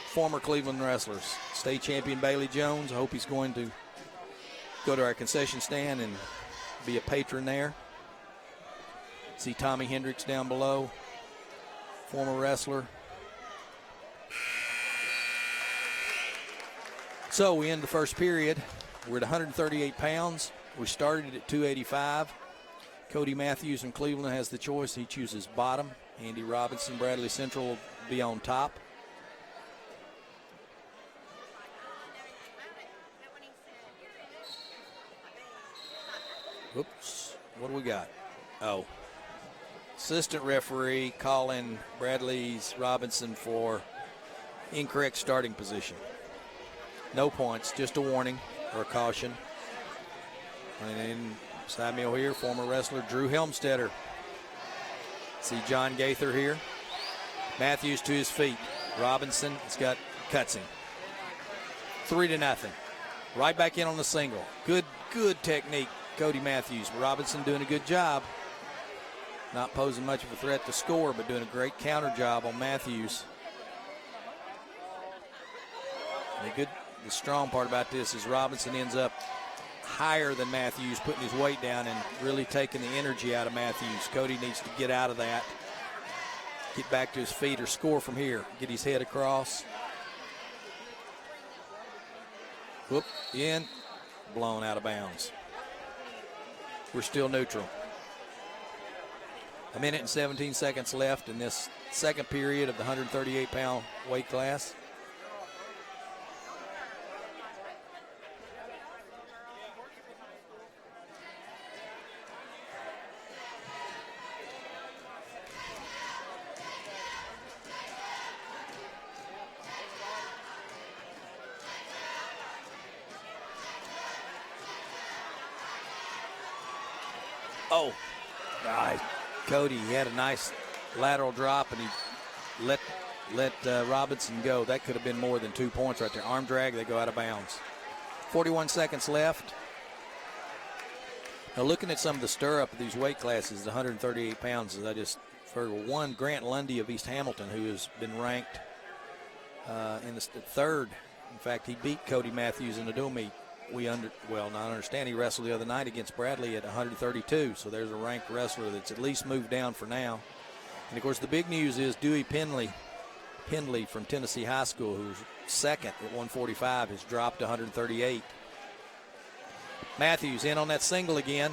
former Cleveland wrestlers. State champion Bailey Jones. I hope he's going to go to our concession stand and be a patron there. See Tommy Hendricks down below, former wrestler. So we end the first period. We're at 138 pounds. We started at 285. Cody Matthews from Cleveland has the choice. He chooses bottom. Andy Robinson, Bradley Central will be on top. Oops, what do we got? Oh, assistant referee calling Bradley's Robinson for incorrect starting position. No points, just a warning or a caution. And then beside me over here, former wrestler Drew Helmstetter. See John Gaither here. Matthews to his feet. Robinson cuts him. 3-0. Right back in on the single. Good technique, Cody Matthews. Robinson doing a good job. Not posing much of a threat to score, but doing a great counter job on Matthews. The strong part about this is Robinson ends up higher than Matthews, putting his weight down and really taking the energy out of Matthews. Cody needs to get out of that, get back to his feet or score from here. Get his head across. Whoop, in, blown out of bounds. We're still neutral. 1 minute and 17 seconds left in this second period of the 138-pound weight class. Oh, Cody, he had a nice lateral drop, and he let Robinson go. That could have been more than 2 points right there. Arm drag, they go out of bounds. 41 seconds left. Now, looking at some of the stirrup of these weight classes, the 138 pounds, as I just heard, one, Grant Lundy of East Hamilton, who has been ranked in the third. In fact, he beat Cody Matthews in the dual meet. Not understand. He wrestled the other night against Bradley at 132. So there's a ranked wrestler that's at least moved down for now. And of course, the big news is Dewey Pendley from Tennessee High School, who's second at 145, has dropped to 138. Matthews in on that single again.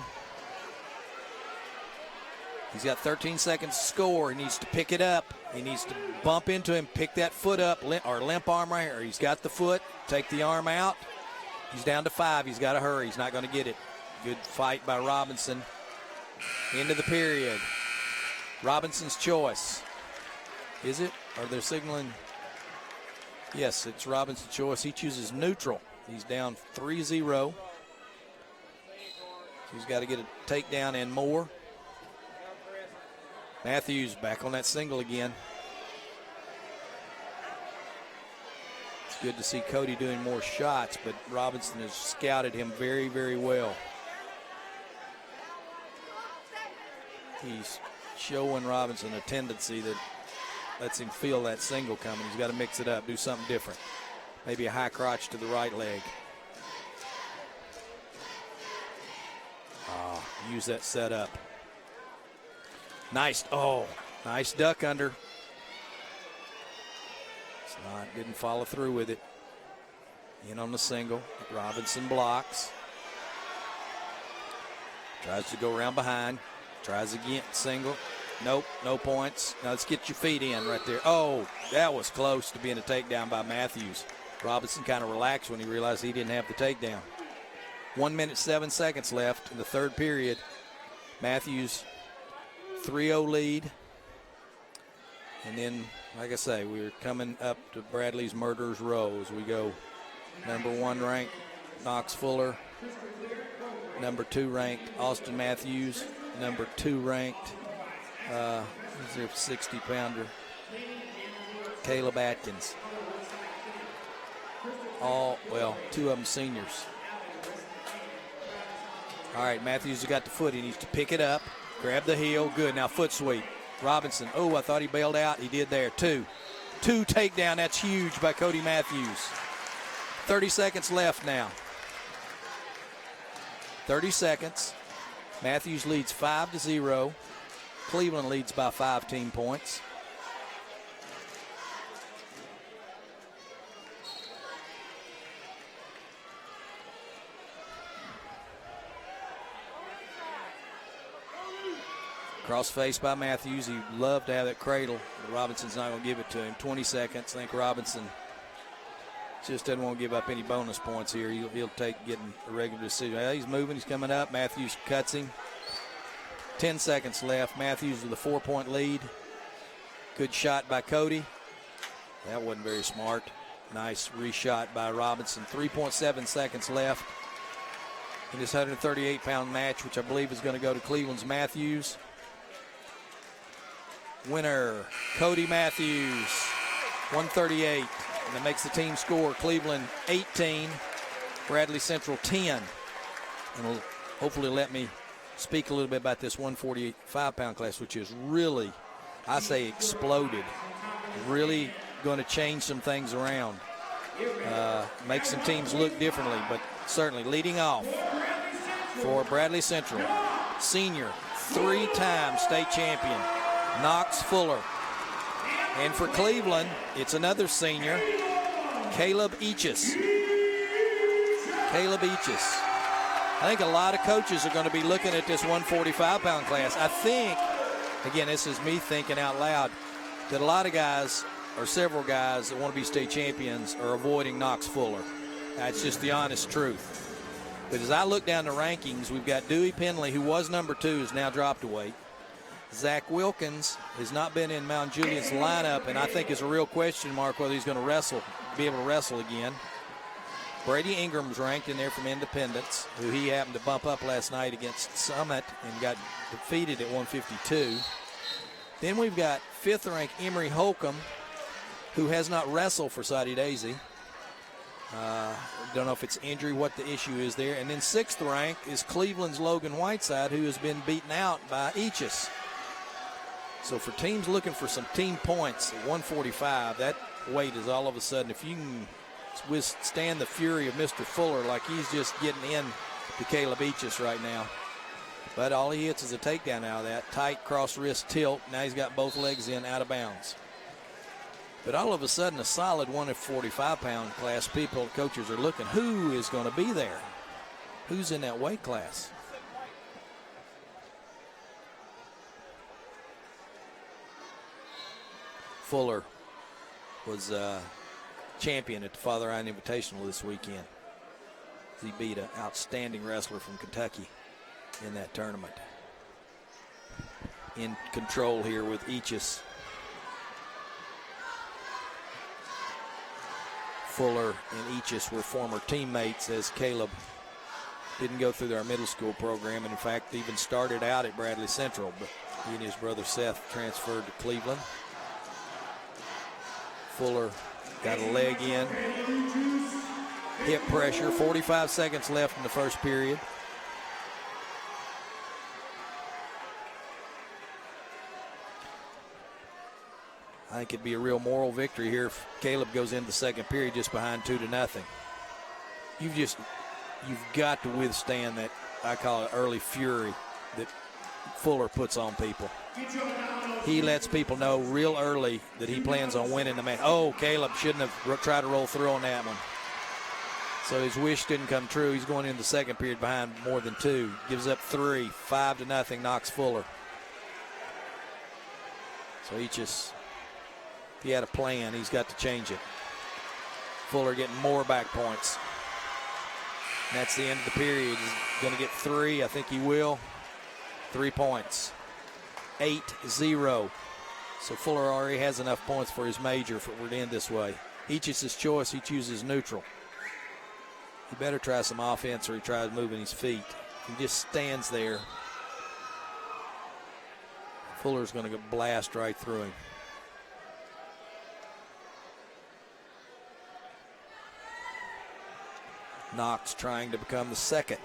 He's got 13 seconds to score. He needs to pick it up. He needs to bump into him, pick that foot up, or limp arm right here. He's got the foot, take the arm out. He's down to 5. He's got to hurry. He's not going to get it. Good fight by Robinson. Into the period. Robinson's choice. Is it? Are they signaling? Yes, it's Robinson's choice. He chooses neutral. He's down 3-0. He's got to get a takedown and more. Matthews back on that single again. It's good to see Cody doing more shots, but Robinson has scouted him very, very well. He's showing Robinson a tendency that lets him feel that single coming. He's got to mix it up, do something different. Maybe a high crotch to the right leg. Use that setup. Nice duck under. Didn't follow through with it. In on the single. Robinson blocks. Tries to go around behind. Tries again, single. Nope, no points. Now let's get your feet in right there. Oh, that was close to being a takedown by Matthews. Robinson kind of relaxed when he realized he didn't have the takedown. 1 minute, 7 seconds left in the third period. Matthews 3-0 lead. And then, like I say, we're coming up to Bradley's Murderer's Row as we go. Number 1 ranked Knox Fuller. Number 2 ranked Austin Matthews. Number 2 ranked, who's their 60-pounder? Caleb Atkins. 2 of them seniors. All right, Matthews has got the foot. He needs to pick it up, grab the heel. Good. Now foot sweep. Robinson. Oh, I thought he bailed out. He did there. 2 takedown. That's huge by Cody Matthews. 30 seconds left now. 30 seconds. Matthews leads 5-0. Cleveland leads by 5 team points. Cross-face by Matthews. He'd love to have that cradle, but Robinson's not going to give it to him. 20 seconds. I think Robinson just doesn't want to give up any bonus points here. He'll take getting a regular decision. Well, he's moving. He's coming up. Matthews cuts him. 10 seconds left. Matthews with a 4-point lead. Good shot by Cody. That wasn't very smart. Nice reshot by Robinson. 3.7 seconds left in this 138-pound match, which I believe is going to go to Cleveland's Matthews. Winner, Cody Matthews, 138. And that makes the team score Cleveland 18, Bradley Central 10. And will hopefully let me speak a little bit about this 145-pound class, which is really, I say, exploded. Really going to change some things around. Make some teams look differently, but certainly leading off for Bradley Central, senior, 3-time state champion, Knox Fuller. And for Cleveland, it's another senior, Caleb Eaches. I think a lot of coaches are going to be looking at this 145-pound class. I think, again, this is me thinking out loud, that a lot of guys, or several guys that want to be state champions, are avoiding Knox Fuller. That's just the honest truth. But as I look down the rankings, we've got Dewey Pendley, who was number 2, has now dropped a weight. Zach Wilkins has not been in Mount Juliet's lineup, and I think is a real question mark whether he's going to be able to wrestle again. Brady Ingram's ranked in there from Independence, who he happened to bump up last night against Summit and got defeated at 152. Then we've got 5th-ranked Emory Holcomb, who has not wrestled for Soddy Daisy. Don't know if it's injury, what the issue is there. And then 6th rank is Cleveland's Logan Whiteside, who has been beaten out by Eaches. So for teams looking for some team points at 145, that weight is all of a sudden, if you can withstand the fury of Mr. Fuller, like he's just getting in to Caleb Eachus right now. But all he hits is a takedown out of that. Tight cross wrist tilt. Now he's got both legs in, out of bounds. But all of a sudden, a solid 145-pound class, coaches are looking, who is going to be there? Who's in that weight class? Fuller was champion at the Father Ryan Invitational this weekend. He beat an outstanding wrestler from Kentucky in that tournament. In control here with Eachus. Fuller and Eachus were former teammates, as Caleb didn't go through their middle school program, and in fact even started out at Bradley Central, but he and his brother Seth transferred to Cleveland. Fuller got a leg in. Hip pressure, 45 seconds left in the first period. I think it'd be a real moral victory here if Caleb goes into the second period just behind 2-0. You've got to withstand that, I call it early fury, that Fuller puts on people. He lets people know real early that he plans on winning the match. Oh, Caleb shouldn't have tried to roll through on that one. So his wish didn't come true. He's going into the second period behind more than 2. Gives up 3, 5-0, knocks Fuller. So he just, if he had a plan, he's got to change it. Fuller getting more back points. And that's the end of the period. He's going to get 3. I think he will. 3 points. 8-0. So Fuller already has enough points for his major if it were to end this way. Eachus' choice, he chooses neutral. He better try some offense or he tries moving his feet. He just stands there. Fuller's going to blast right through him. Knox trying to become the second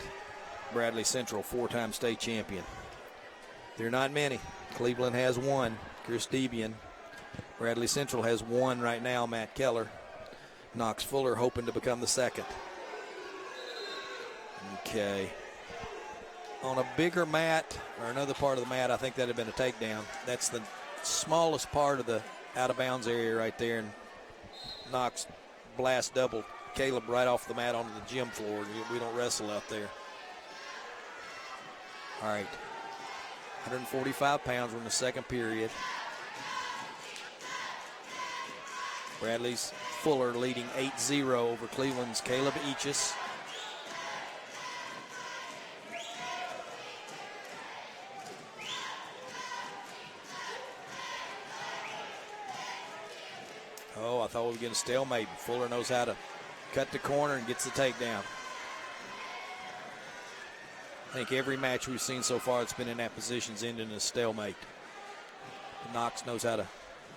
Bradley Central 4-time state champion. There are not many. Cleveland has 1, Chris Debian. Bradley Central has 1 right now, Matt Keller. Knox Fuller hoping to become the second. Okay. On a bigger mat, or another part of the mat, I think that would have been a takedown. That's the smallest part of the out-of-bounds area right there, and Knox blast double Caleb right off the mat onto the gym floor. We don't wrestle out there. All right. 145 pounds. We're in the second period. Bradley's Fuller leading 8-0 over Cleveland's Caleb Eachus. Oh, I thought we were getting a stalemate. Fuller knows how to cut the corner and gets the takedown. I think every match we've seen so far that's been in that position's ended in a stalemate. Knox knows how to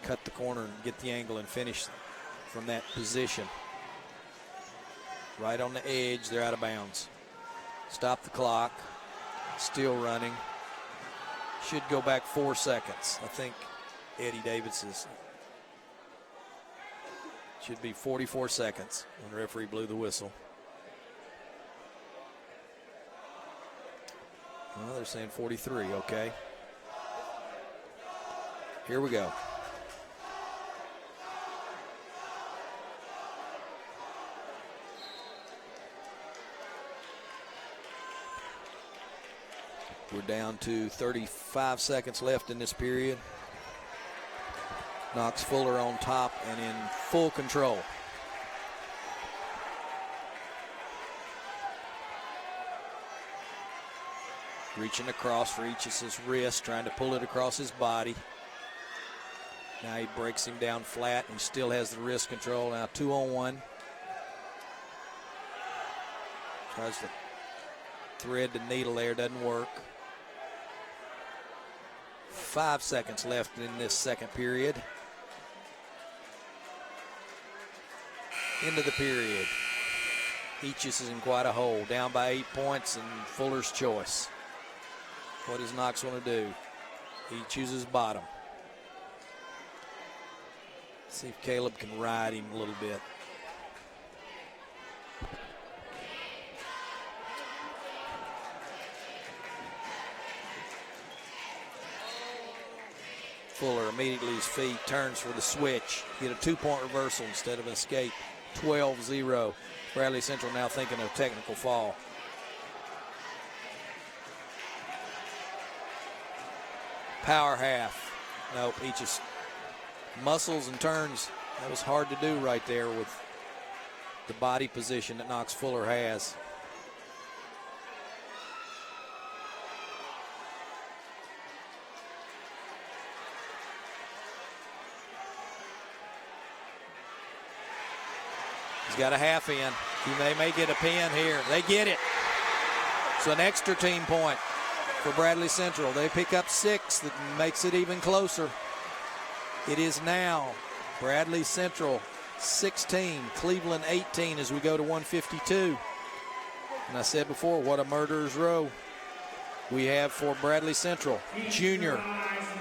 cut the corner and get the angle and finish from that position. Right on the edge, they're out of bounds. Stop the clock. Still running. Should go back 4 seconds. I think Eddie Davids's should be 44 seconds when the referee blew the whistle. Well, they're saying 43, okay. Here we go. We're down to 35 seconds left in this period. Knox Fuller on top and in full control. Reaching across for Eachus' wrist, trying to pull it across his body. Now he breaks him down flat and still has the wrist control. Now 2-on-1. Tries to thread the needle there, doesn't work. 5 seconds left in this second period. Into the period. Eachus is in quite a hole, down by 8 points, and Fuller's choice. What does Knox want to do? He chooses bottom. See if Caleb can ride him a little bit. Fuller immediately his feet, turns for the switch. Get a 2-point reversal instead of an escape. 12-0. Bradley Central now thinking of technical fall. Power half. Nope, he just muscles and turns. That was hard to do right there with the body position that Knox Fuller has. He's got a half in. They may get a pin here. They get it. It's an extra team point for Bradley Central. They pick up 6. That makes it even closer. It is now Bradley Central 16, Cleveland 18 as we go to 152. And I said before, what a murderer's row we have for Bradley Central. Junior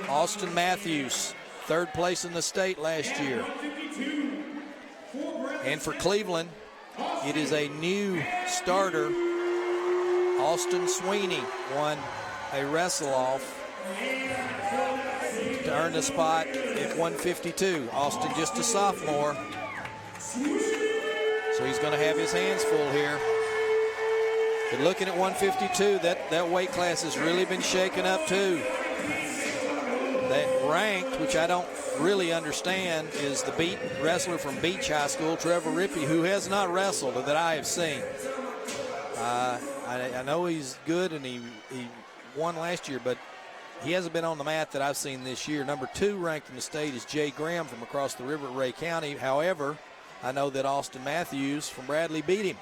Austin Matthews, 3rd place in the state last year. And for Cleveland, it is a new starter. Austin Sweeny won a wrestle-off to earn the spot at 152. Austin just a sophomore, so he's going to have his hands full here. But looking at 152, that weight class has really been shaken up too. That ranked, which I don't really understand, is the beat wrestler from Beach High School, Trevor Rippey, who has not wrestled that I have seen. I know he's good and he won last year, but he hasn't been on the mat that I've seen this year. Number 2 ranked in the state is Jay Graham from across the river at Ray County. However, I know that Austin Matthews from Bradley beat him.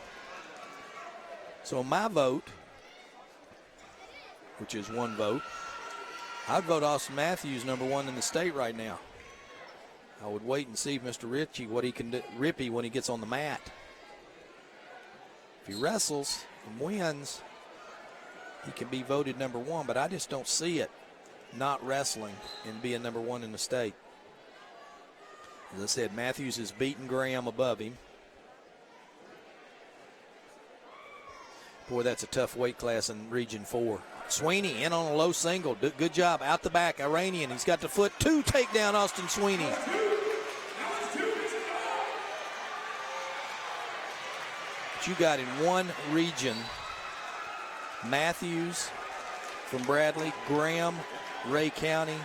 So my vote, which is 1 vote, I'd vote Austin Matthews number 1 in the state right now. I would wait and see if Mr. Ritchie, what he can do, Rippey, when he gets on the mat. If he wrestles and wins, he can be voted number 1, but I just don't see it not wrestling and being number 1 in the state. As I said, Matthews has beaten Graham above him. Boy, that's a tough weight class in Region 4. Sweeny in on a low single. Good job. Out the back, Iranian. He's got the foot. 2 takedown, Austin Sweeny. But you got in one region, Matthews from Bradley, Graham, Ray County,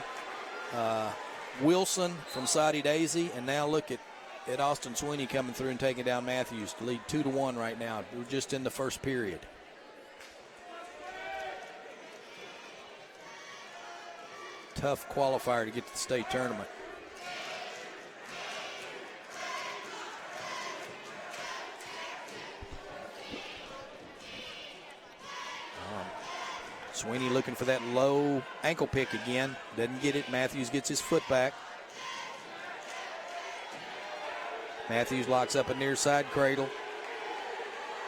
Wilson from Soddy Daisy, and now look at Austin Sweeny coming through and taking down Matthews to lead 2-1 right now. We're just in the first period. Tough qualifier to get to the state tournament. Sweeny looking for that low ankle pick again. Doesn't get it. Matthews gets his foot back. Matthews locks up a near side cradle.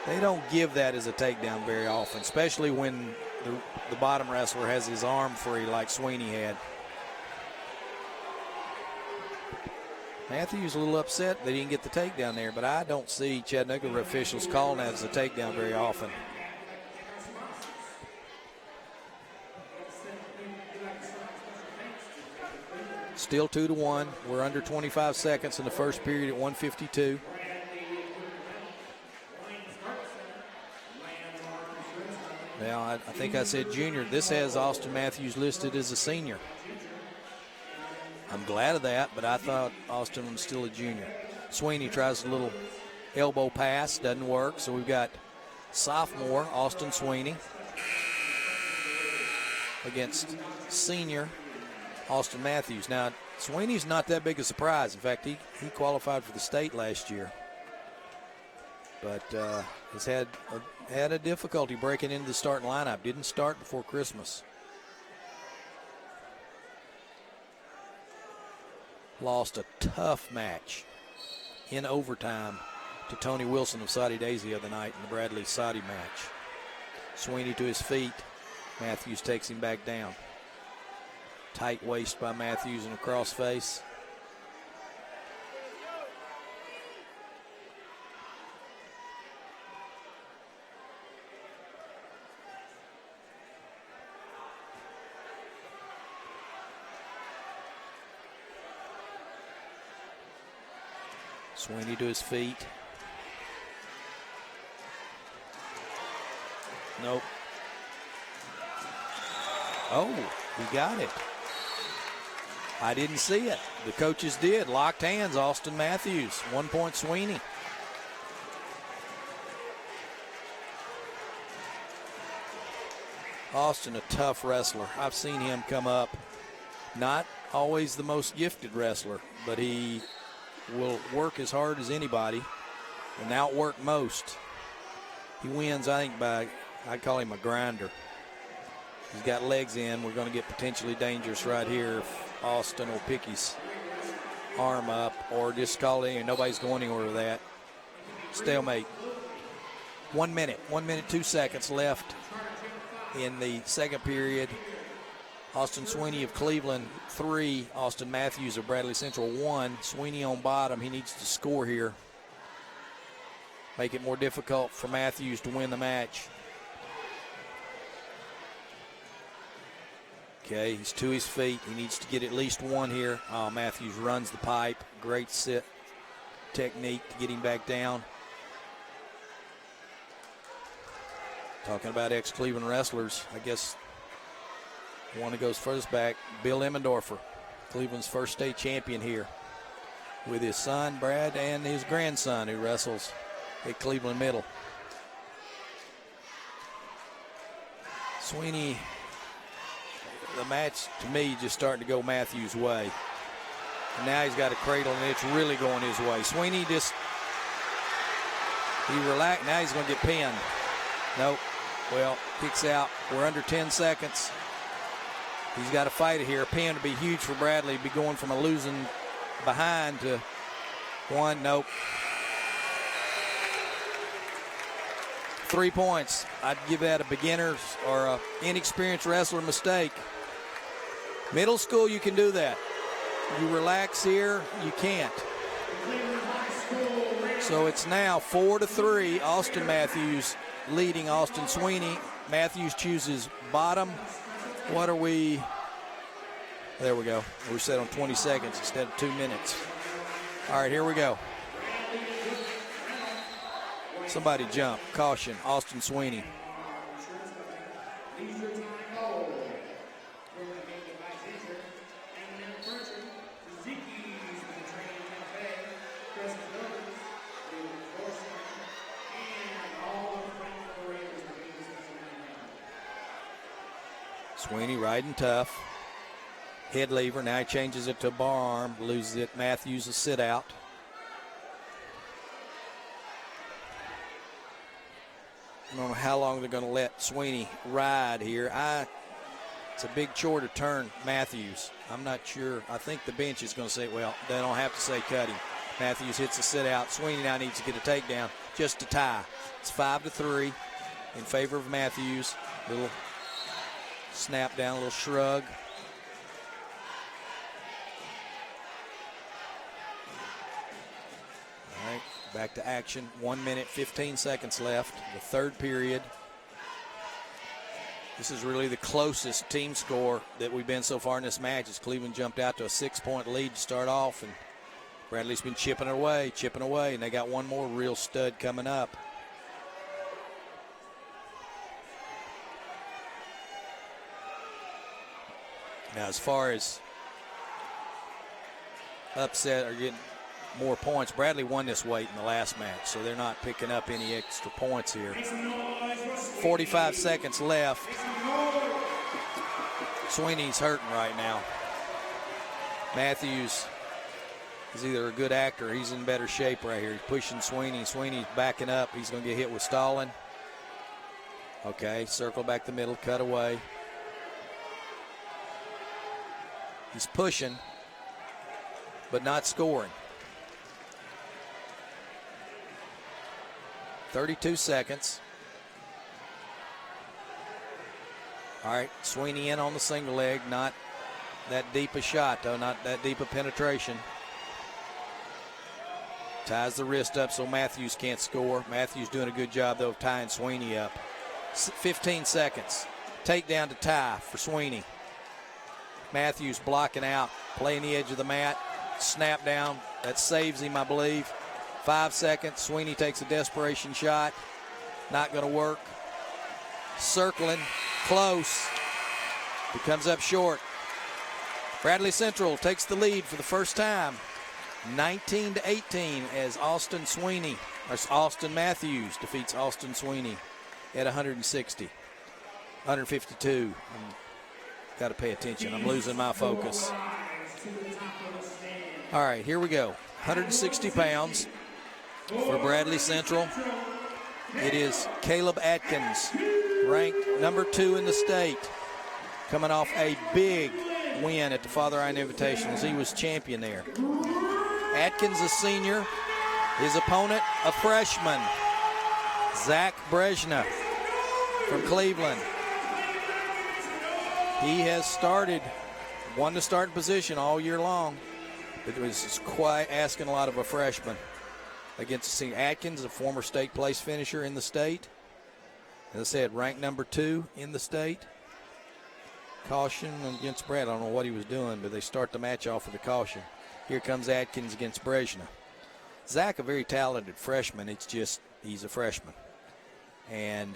They don't give that as a takedown very often, especially when the bottom wrestler has his arm free like Sweeny had. Matthews a little upset that he didn't get the takedown there, but I don't see Chattanooga officials calling that as a takedown very often. Still 2-1. We're under 25 seconds in the first period at 152. Now, I think I said junior. This has Austin Matthews listed as a senior. I'm glad of that, but I thought Austin was still a junior. Sweeny tries a little elbow pass, doesn't work, so we've got sophomore Austin Sweeny against senior Austin Matthews. Now, Sweeney's not that big a surprise. In fact, he qualified for the state last year, but has had a difficulty breaking into the starting lineup. Didn't start before Christmas. Lost a tough match in overtime to Tony Wilson of Soddy Daisy the other night in the Bradley-Soddy match. Sweeny to his feet. Matthews takes him back down. Tight waist by Matthews and a crossface. Sweeny to his feet. Nope. Oh, he got it. I didn't see it. The coaches did. Locked hands, Austin Matthews. 1 point Sweeny. Austin, a tough wrestler. I've seen him come up. Not always the most gifted wrestler, but he will work as hard as anybody and outwork most. He wins, I think, by, I'd call him a grinder. He's got legs in. We're going to get potentially dangerous right here if Austin will pick his arm up or just call it in. Nobody's going anywhere with that. Stalemate. 1 minute, 1 minute, 2 seconds left in the second period. Austin Sweeny of Cleveland, 3. Austin Matthews of Bradley Central, 1. Sweeny on bottom. He needs to score here. Make it more difficult for Matthews to win the match. Okay, he's to his feet. He needs to get at least 1 here. Oh, Matthews runs the pipe. Great sit technique to get him back down. Talking about ex-Cleveland wrestlers, I guess one that goes furthest back, Bill Emmendorfer, Cleveland's first state champion here, with his son, Brad, and his grandson, who wrestles at Cleveland Middle. Sweeny, the match, to me, just starting to go Matthews' way. And now he's got a cradle, and it's really going his way. Sweeny just, he relaxed. Now he's going to get pinned. Nope. Well, kicks out. We're under 10 seconds. He's got to fight it here. A pin would be huge for Bradley. Be going from a losing behind to 1. Nope. 3 points. I'd give that a beginner's or a inexperienced wrestler mistake. Middle school, you can do that. You relax here, you can't. So it's now 4-3. Austin Matthews leading Austin Sweeny. Matthews chooses bottom. What are we? There we go. We're set on 20 seconds instead of 2 minutes. All right, here we go. Somebody jump. Caution, Austin Sweeny. Sweeny riding tough. Head lever. Now he changes it to bar arm. Loses it. Matthews a sit out. I don't know how long they're going to let Sweeny ride here. It's a big chore to turn Matthews. I'm not sure. I think the bench is going to say, well, they don't have to say cut him. Matthews hits a sit out. Sweeny now needs to get a takedown just to tie. It's 5-3 in favor of Matthews. Little snap down, a little shrug. All right, back to action. 1 minute, 15 seconds left, the third period. This is really the closest team score that we've been so far in this match, as Cleveland jumped out to a 6-point lead to start off, and Bradley's been chipping away, and they got one more real stud coming up. Now, as far as upset or getting more points, Bradley won this weight in the last match, so they're not picking up any extra points here. 45 seconds left. Sweeney's hurting right now. Matthews is either a good actor or he's in better shape right here. He's pushing Sweeny. Sweeney's backing up. He's going to get hit with stalling. Okay, circle back the middle, cut away. He's pushing, but not scoring. 32 seconds. All right, Sweeny in on the single leg. Not that deep a shot, though. Not that deep a penetration. Ties the wrist up so Matthews can't score. Matthews doing a good job, though, of tying Sweeny up. 15 seconds. Takedown to tie for Sweeny. Matthews blocking out, playing the edge of the mat. Snap down. That saves him, I believe. 5 seconds. Sweeny takes a desperation shot. Not going to work. Circling. Close. He comes up short. Bradley Central takes the lead for the first time. 19-18 as Austin Matthews defeats Austin Sweeny at 160. 152. Got to pay attention. I'm losing my focus. All right, here we go. 160 pounds for Bradley Central. It is Caleb Atkins, ranked number 2 in the state, coming off a big win at the Father Ryan Invitationals. He was champion there. Atkins, a senior. His opponent, a freshman, Zach Brna from Cleveland. He has won the starting position all year long, but it was quite asking a lot of a freshman against the senior. Atkins, a former state place finisher in the state. As I said, ranked number 2 in the state. Caution against Brad. I don't know what he was doing, but they start the match off with a caution. Here comes Atkins against Brna. Zach, a very talented freshman. It's just he's a freshman. And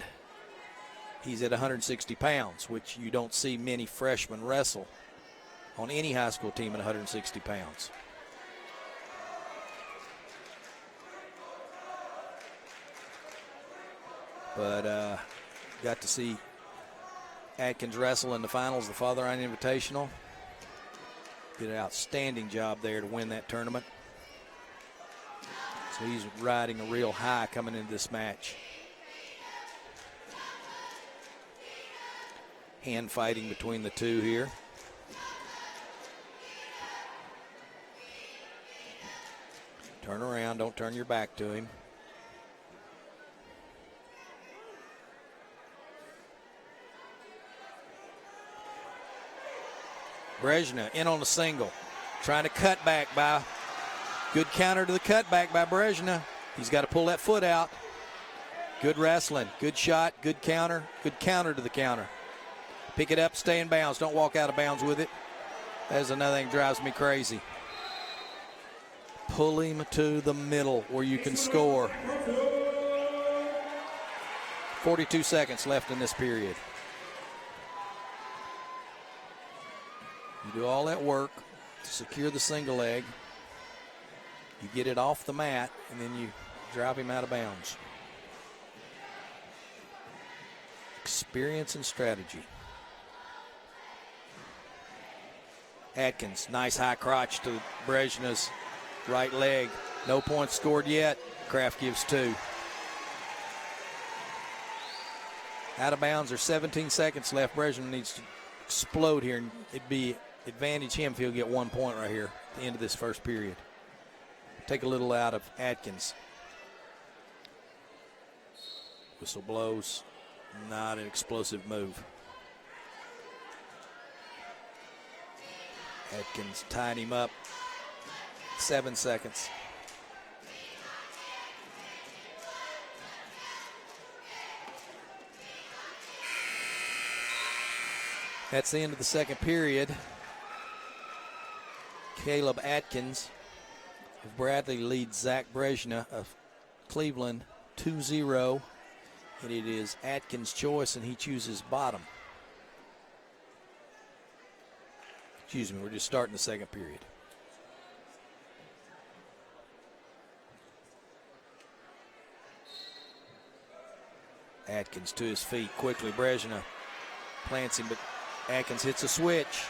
he's at 160 pounds, which you don't see many freshmen wrestle on any high school team at 160 pounds. But got to see Atkins wrestle in the finals of the Father Ryan Invitational. Did an outstanding job there to win that tournament. So he's riding a real high coming into this match. Hand fighting between the two here. Turn around, don't turn your back to him. Brna in on the single, trying to cut back by, good counter to the cutback by Brna. He's got to pull that foot out. Good wrestling, good shot, good counter to the counter. Pick it up, stay in bounds, don't walk out of bounds with it. That's another thing that drives me crazy. Pull him to the middle where you can score. 42 seconds left in this period. You do all that work to secure the single leg. You get it off the mat, and then you drive him out of bounds. Experience and strategy. Atkins, nice high crotch to Brejna's right leg. No points scored yet. Kraft gives 2. Out of bounds, there's 17 seconds left. Brna needs to explode here, and it'd be advantage him if he'll get 1 point right here at the end of this first period. Take a little out of Atkins. Whistle blows. Not an explosive move. Atkins tying him up. 7 seconds. That's the end of the second period. Caleb Atkins of Bradley leads Zach Brna of Cleveland 2-0. And it is Atkins' choice, and he chooses bottom. Excuse me, we're just starting the second period. Atkins to his feet quickly. Brna plants him, but Atkins hits a switch.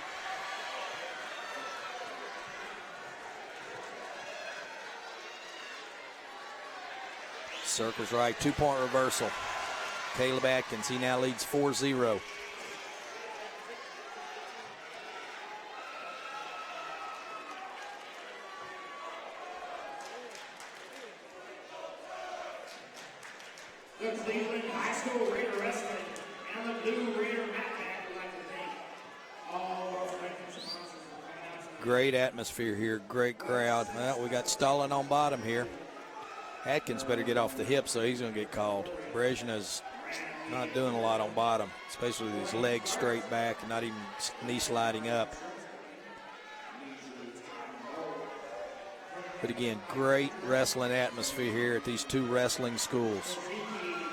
Circles right, 2-point reversal. Caleb Atkins, he now leads 4-0. The Cleveland High School Raider Wrestling and the Blue Raider Mat Pack would like to thank all our sponsors. Great atmosphere here, great crowd. Well, we got stalling on bottom here. Atkins better get off the hip, so he's going to get called. Brejna's not doing a lot on bottom, especially with his legs straight back and not even knee sliding up. But again, great wrestling atmosphere here at these two wrestling schools.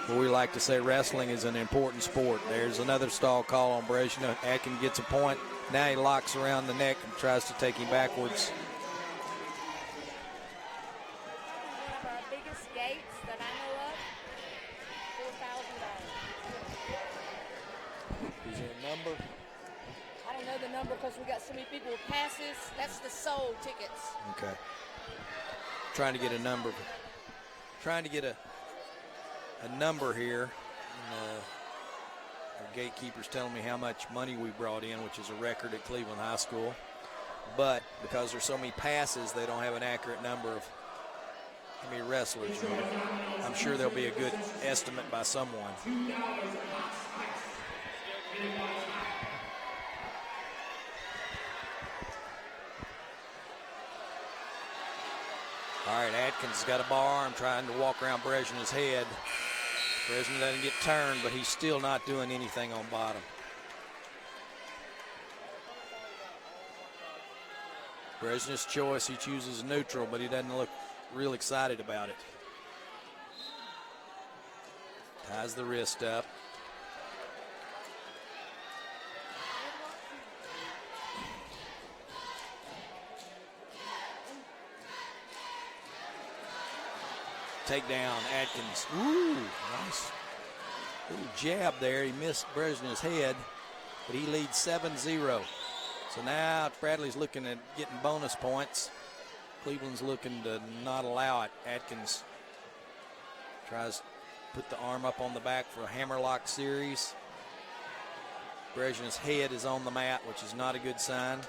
Well, we like to say wrestling is an important sport. There's another stall call on Brna. Atkins gets a point. Now he locks around the neck and tries to take him backwards. One of our biggest gates that I know of, $4,000. Is there a number? I don't know the number because we got so many people with passes. That's the sold tickets. Okay. Trying to get a number. Trying to get a number here. And, our gatekeeper's telling me how much money we brought in, which is a record at Cleveland High School. But because there's so many passes, they don't have an accurate number of how many wrestlers are here. I'm sure there'll be a good estimate by someone. All right, Atkins has got a bar arm trying to walk around Brejna's head. Brna doesn't get turned, but he's still not doing anything on bottom. Brejna's choice, he chooses neutral, but he doesn't look real excited about it. Ties the wrist up. Takedown, Atkins. Ooh, nice. Ooh, jab there. He missed Brejna's head, but he leads 7-0. So now Bradley's looking at getting bonus points. Cleveland's looking to not allow it. Atkins tries to put the arm up on the back for a hammerlock series. Brejna's head is on the mat, which is not a good sign.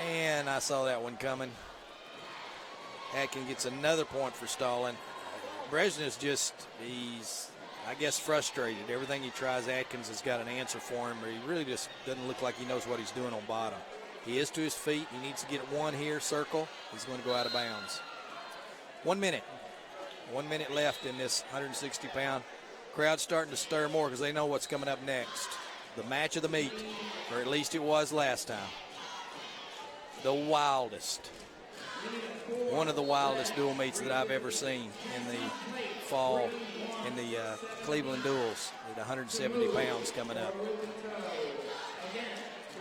And I saw that one coming. Atkins gets another point for stalling. Brejna's just, he's, I guess, frustrated. Everything he tries, Atkins has got an answer for him, but he really just doesn't look like he knows what he's doing on bottom. He is to his feet. He needs to get one here, circle. He's going to go out of bounds. 1 minute. 1 minute left in this 160-pound. Crowd's starting to stir more because they know what's coming up next. The match of the meet, or at least it was last time. The wildest, one of the wildest dual meets that I've ever seen in the fall, in the Cleveland duels, with 170 pounds coming up.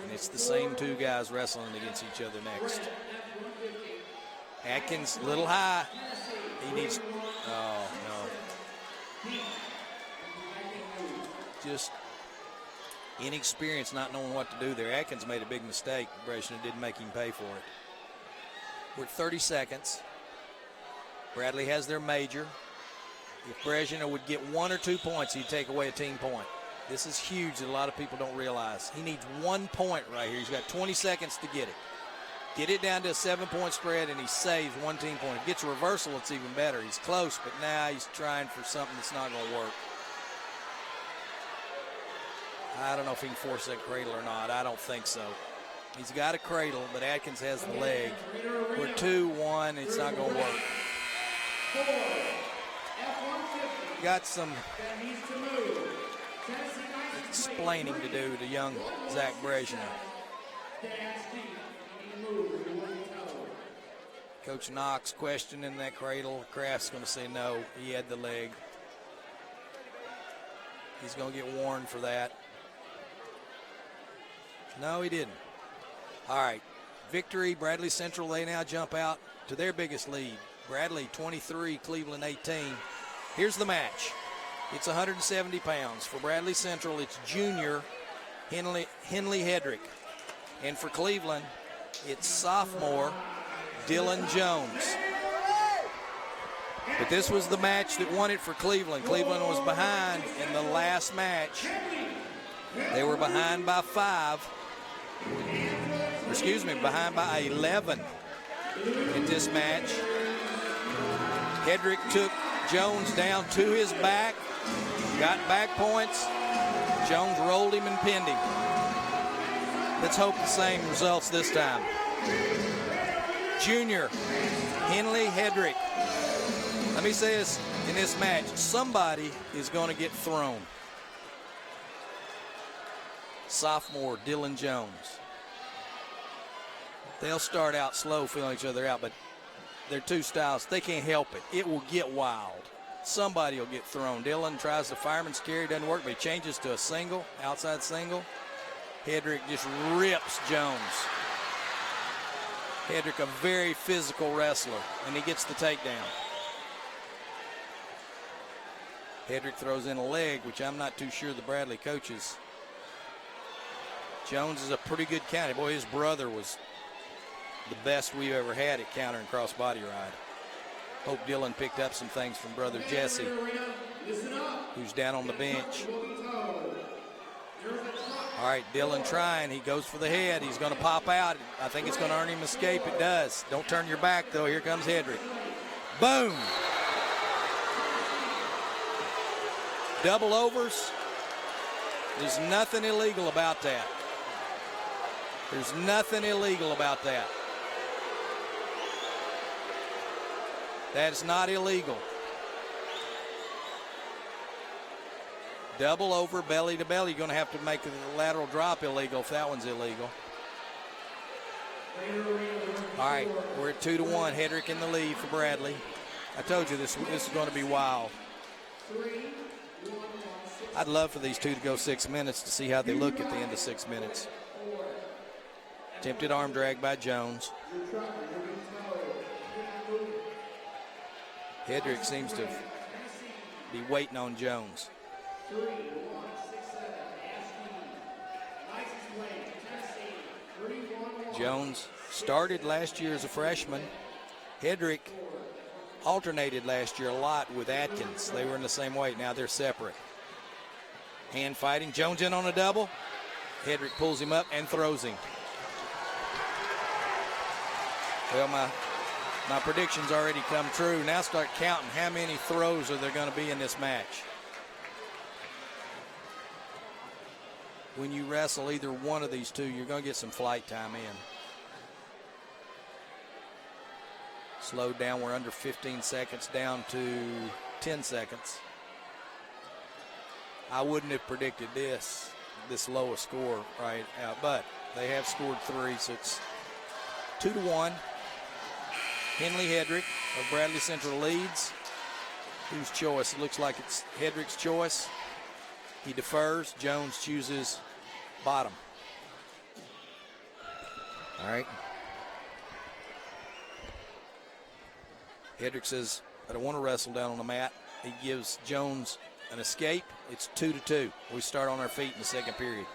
And it's the same two guys wrestling against each other next. Atkins, a little high. He needs, oh no. Just inexperience, not knowing what to do there. Atkins made a big mistake. Brna didn't make him pay for it. We're at 30 seconds. Bradley has their major. If Brna would get 1 or 2 points, he'd take away a team point. This is huge that a lot of people don't realize. He needs 1 point right here. He's got 20 seconds to get it. Get it down to a 7-point spread, and he saves 1 team point. If he gets a reversal, it's even better. He's close, but now he's trying for something that's not going to work. I don't know if he can force that cradle or not. I don't think so. He's got a cradle, but Atkins has the leg. We're 2-1. It's not going to work. Got some explaining to do to young Zach Brna. Coach Knox questioning that cradle. Kraft's going to say no. He had the leg. He's going to get warned for that. No, he didn't. All right, victory. Bradley Central, they now jump out to their biggest lead. Bradley 23, Cleveland 18. Here's the match. It's 170 pounds. For Bradley Central, it's junior Henley Hedrick. And for Cleveland, it's sophomore Dylan Jones. But this was the match that won it for Cleveland. Cleveland was behind in the last match. They were behind by 5. Behind by 11 in this match. Hedrick took Jones down to his back, got back points. Jones rolled him and pinned him. Let's hope the same results this time. Junior Henley Hedrick. Let me say this in this match. Somebody is going to get thrown. Sophomore Dylan Jones. They'll start out slow, feeling each other out, but they're two styles. They can't help it. It will get wild. Somebody will get thrown. Dillon tries the fireman's carry, doesn't work, but he changes to a single, outside single. Hedrick just rips Jones. Hedrick, a very physical wrestler, and he gets the takedown. Hedrick throws in a leg, which I'm not too sure the Bradley coaches. Jones is a pretty good counter. Boy, his brother was the best we've ever had at counter and cross-body ride. Hope Dillon picked up some things from brother Jesse, who's down on the bench. All right, Dillon trying. He goes for the head. He's going to pop out. I think it's going to earn him escape. It does. Don't turn your back, though. Here comes Hedrick. Boom. Double overs. There's nothing illegal about that. There's nothing illegal about that. That is not illegal. Double over, belly to belly. You're going to have to make the lateral drop illegal if that one's illegal. All right, we're at 2-1. Hedrick in the lead for Bradley. I told you this is going to be wild. I'd love for these two to go 6 minutes to see how they look at the end of 6 minutes. Attempted arm drag by Jones. Hedrick seems to be waiting on Jones. Jones started last year as a freshman. Hedrick alternated last year a lot with Atkins. They were in the same weight. Now they're separate. Hand fighting. Jones in on a double. Hedrick pulls him up and throws him. Well, my predictions already come true. Now start counting how many throws are there going to be in this match. When you wrestle either one of these two, you're going to get some flight time in. Slowed down. We're under 15 seconds, down to 10 seconds. I wouldn't have predicted this low a score right out, but they have scored 3, so it's 2-1. Henley Hedrick of Bradley Central leads. Whose choice? It looks like it's Hedrick's choice. He defers. Jones chooses bottom. All right. Hedrick says, I don't want to wrestle down on the mat. He gives Jones an escape. It's 2-2. We start on our feet in the second period.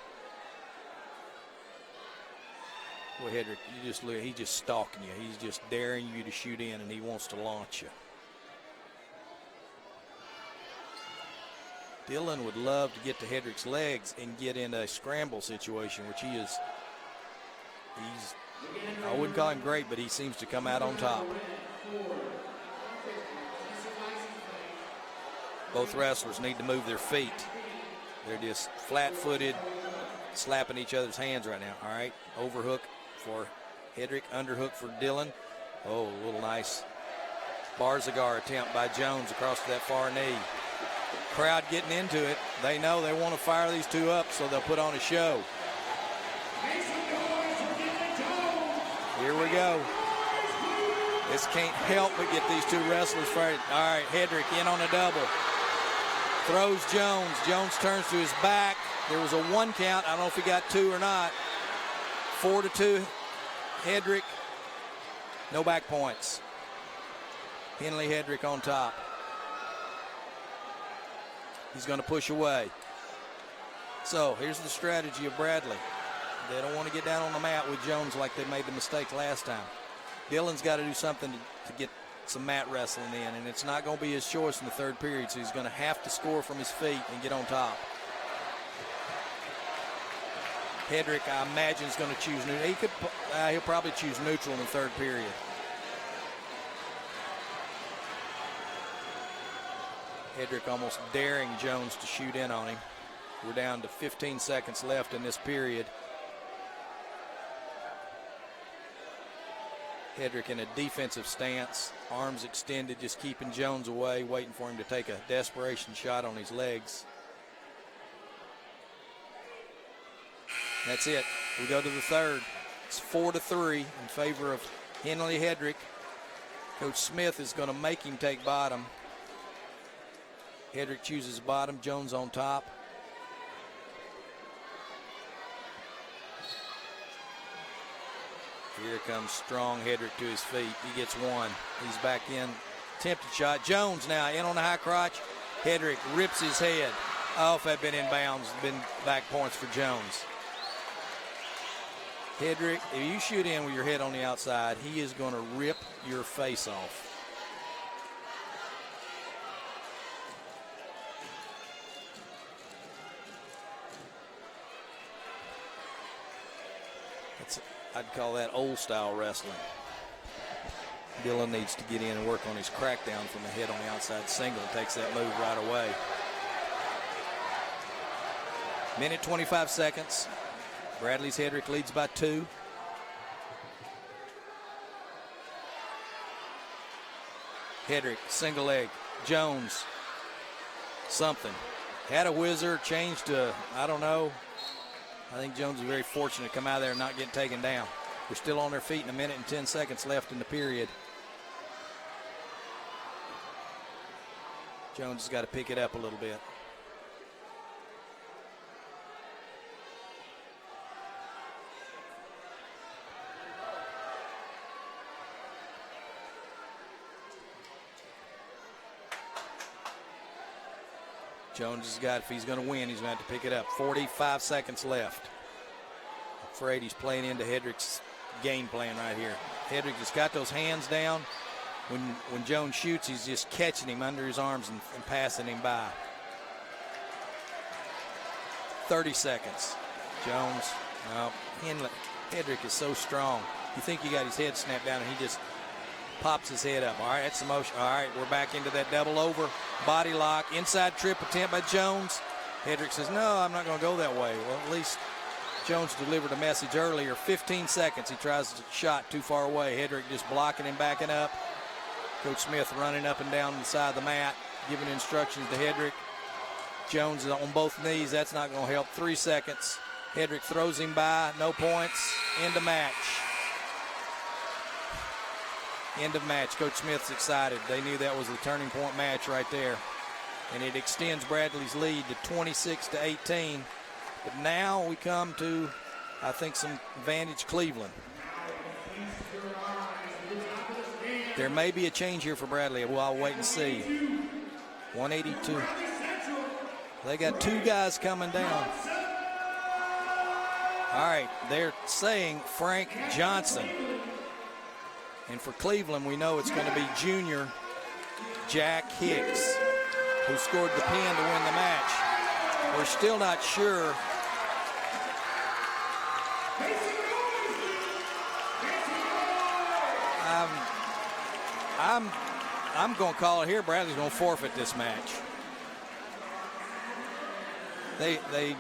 Boy, Hedrick, you just look, he's just stalking you. He's just daring you to shoot in, and he wants to launch you. Dillon would love to get to Hedrick's legs and get in a scramble situation, which he's, I wouldn't call him great, but he seems to come out on top. Both wrestlers need to move their feet. They're just flat-footed, slapping each other's hands right now. All right, overhook for Hedrick, underhook for Dillon. Oh, a little nice Barzagar attempt by Jones across to that far knee. Crowd getting into it. They know they want to fire these two up, so they'll put on a show. Here we go. This can't help but get these two wrestlers fired. All right, Hedrick in on a double. Throws Jones. Jones turns to his back. There was a 1 count. I don't know if he got 2 or not. 4-2. Hedrick. No back points. Henley Hedrick on top. He's going to push away. So here's the strategy of Bradley. They don't want to get down on the mat with Jones like they made the mistake last time. Dillon's got to do something to get some mat wrestling in, and it's not going to be his choice in the third period, so he's going to have to score from his feet and get on top. Hedrick, I imagine, is going to choose neutral. He'll probably choose neutral in the third period. Hedrick almost daring Jones to shoot in on him. We're down to 15 seconds left in this period. Hedrick in a defensive stance, arms extended, just keeping Jones away, waiting for him to take a desperation shot on his legs. That's it. We go to the third. It's 4-3 in favor of Henley Hedrick. Coach Smith is going to make him take bottom. Hedrick chooses bottom, Jones on top. Here comes strong Hedrick to his feet. He gets one. He's back in. Attempted shot. Jones now in on the high crotch. Hedrick rips his head. Oh, if that had been in bounds, been back points for Jones. Hedrick, if you shoot in with your head on the outside, he is going to rip your face off. I'd call that old style wrestling. Dillon needs to get in and work on his crackdown from the head on the outside single. Takes that move right away. Minute 25 seconds. Bradley's Hedrick leads by 2. Hedrick, single leg. Jones, something. Had a whizzer, changed to, I don't know. I think Jones is very fortunate to come out of there and not get taken down. They're still on their feet in a minute and 10 seconds left in the period. Jones has got to pick it up a little bit. Jones has got, if he's going to win, he's going to have to pick it up. 45 seconds left. I'm afraid he's playing into Hedrick's game plan right here. Hedrick just got those hands down. When Jones shoots, he's just catching him under his arms and passing him by. 30 seconds. Jones, well, Hedrick is so strong. You think he got his head snapped down, and he just pops his head up. All right, that's the motion. All right, we're back into that double over. Body lock, inside trip attempt by Jones. Hedrick says, no, I'm not going to go that way. Well, at least Jones delivered a message earlier. 15 seconds. He tries to shot too far away. Hedrick just blocking him, backing up. Coach Smith running up and down the side of the mat, giving instructions to Hedrick. Jones is on both knees. That's not going to help. 3 seconds. Hedrick throws him by. No points. End of match. End of match. Coach Smith's excited. They knew that was the turning point match right there. And it extends Bradley's lead to 26-18. But now we come to, I think, some advantage Cleveland. There may be a change here for Bradley. Well, I'll wait and see. 182. They got 2 guys coming down. All right, they're saying Frank Johnson. And for Cleveland, we know it's going to be junior Jack Hicks, who scored the pin to win the match. We're still not sure. I'm going to call it here. Bradley's going to forfeit this match. They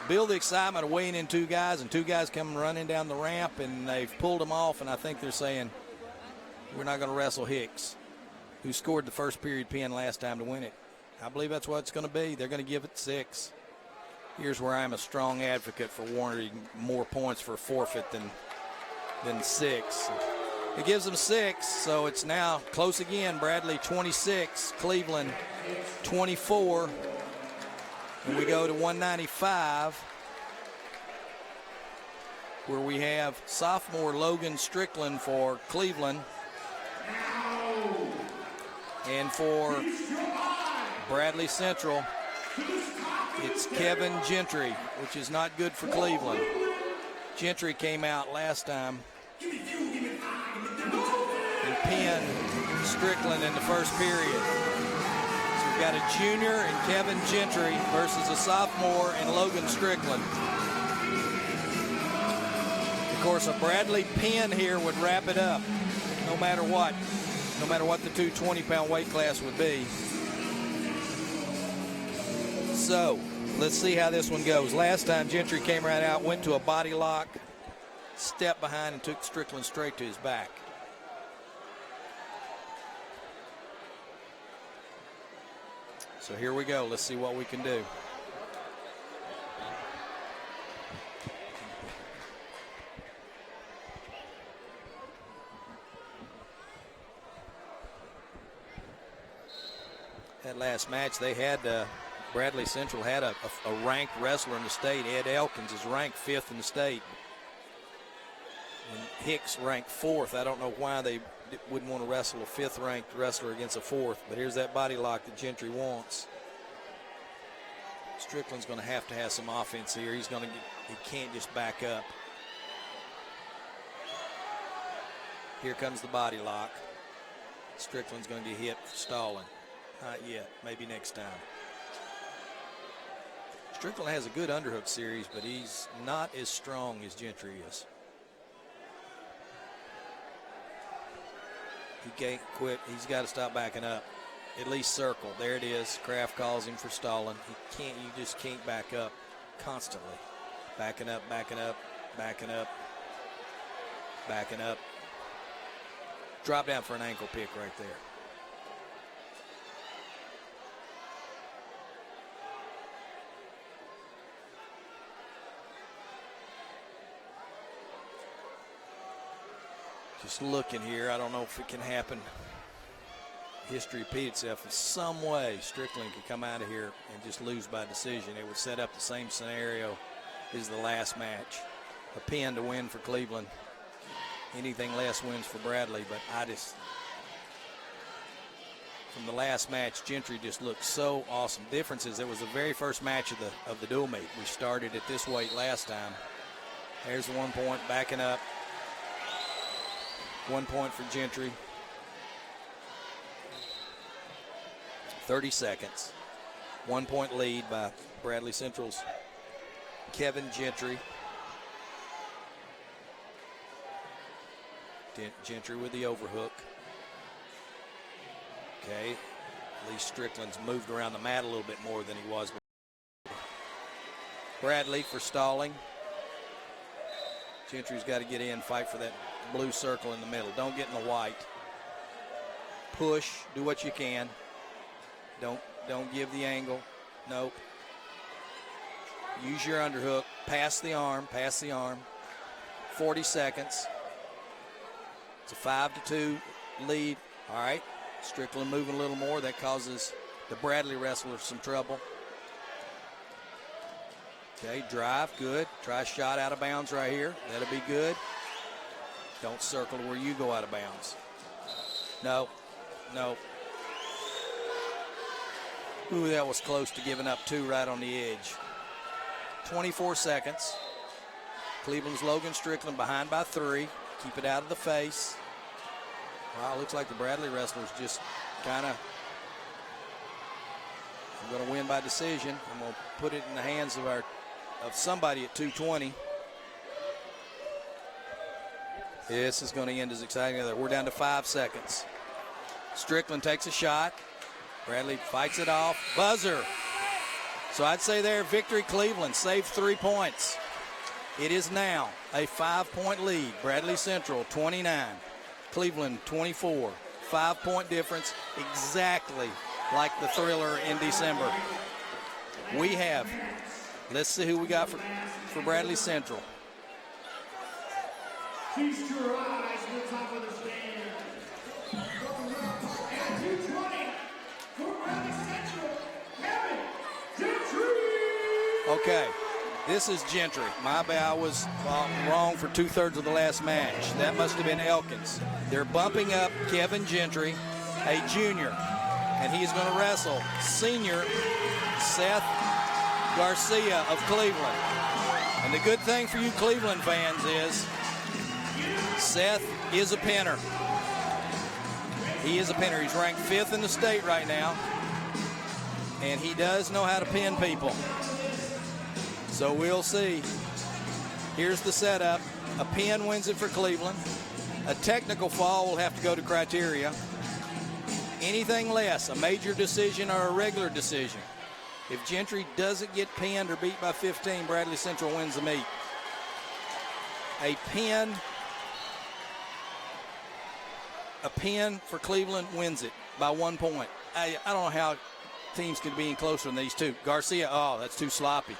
build the excitement of weighing in 2 guys, and 2 guys coming running down the ramp, and they've pulled them off, and I think they're saying, we're not going to wrestle Hicks, who scored the first period pin last time to win it. I believe that's what it's going to be. They're going to give it 6. Here's where I'm a strong advocate for warranting more points for forfeit than 6. It gives them 6, so it's now close again. Bradley 26, Cleveland 24. And we go to 195, where we have sophomore Logan Strickland for Cleveland. And for Bradley Central, it's Kevin Gentry, which is not good for Cleveland. Gentry came out last time and pinned Strickland in the first period. So we've got a junior and Kevin Gentry versus a sophomore and Logan Strickland. Of course, a Bradley pin here would wrap it up, no matter what the 220-pound weight class would be. So let's see how this one goes. Last time Gentry came right out, went to a body lock, stepped behind, and took Strickland straight to his back. So here we go. Let's see what we can do. that last match, they had Bradley Central had a ranked wrestler in the state. Ed Elkins is ranked 5th in the state. And Hicks ranked 4th. I don't know why they wouldn't want to wrestle a 5th ranked wrestler against a 4th, but here's that body lock that Gentry wants. Strickland's going to have some offense here. He can't just back up. Here comes the body lock. Strickland's going to get hit for stalling. Not yet, maybe next time. Strickland has a good underhook series, but he's not as strong as Gentry is. He can't quit. He's got to stop backing up. At least circle. There it is. Kraft calls him for stalling. You just can't back up constantly. Backing up, backing up, backing up, backing up. Drop down for an ankle pick right there. Just looking here, I don't know if it can happen. History repeat itself in some way. Strickland could come out of here and just lose by decision. It would set up the same scenario as the last match. A pin to win for Cleveland. Anything less wins for Bradley, but from the last match, Gentry just looked so awesome. Difference is it was the very first match of the dual meet. We started at this weight last time. There's the 1 point, backing up. 1 point for Gentry. 30 seconds. 1 point lead by Bradley Central's Kevin Gentry. Gentry with the overhook. Okay, at least Strickland's moved around the mat a little bit more than he was before. Bradley for stalling. Gentry's got to get in, fight for that blue circle in the middle. Don't get in the white. Push, do what you can. Don't give the angle. Nope. Use your underhook. Pass the arm. 40 seconds. It's a 5-2 lead. All right. Strickland moving a little more. That causes the Bradley wrestler some trouble. Okay, drive, good. Try a shot out of bounds right here. That'll be good. Don't circle to where you go out of bounds. No. Ooh, that was close to giving up 2 right on the edge. 24 seconds. Cleveland's Logan Strickland behind by 3. Keep it out of the face. Wow, looks like the Bradley wrestlers just kind of, I'm going to win by decision. I'm going to put it in the hands of somebody at 220. This is going to end as exciting as we're down to 5 seconds. Strickland takes a shot. Bradley fights it off. Buzzer. So I'd say there, victory Cleveland. Saved 3 points. It is now a 5-point lead. Bradley Central 29. Cleveland 24. 5-point difference, exactly like the thriller in December. Let's see who we got for Bradley Central. Feast your eyes to the top of the stand. At 220, for Bradley Central, Kevin Gentry. Okay, this is Gentry. My bad, I was wrong for 2/3 of the last match. That must have been Elkins. They're bumping up Kevin Gentry, a junior, and he's going to wrestle senior Seth Garcia of Cleveland. And the good thing for you Cleveland fans is Seth is a pinner. He is a pinner. He's ranked 5th in the state right now, and he does know how to pin people. So we'll see. Here's the setup. A pin wins it for Cleveland. A technical fall will have to go to criteria. Anything less, a major decision or a regular decision. If Gentry doesn't get pinned or beat by 15, Bradley Central wins the meet. A pin for Cleveland wins it by 1 point. I don't know how teams could be any closer than these two. Garcia, oh, that's too sloppy.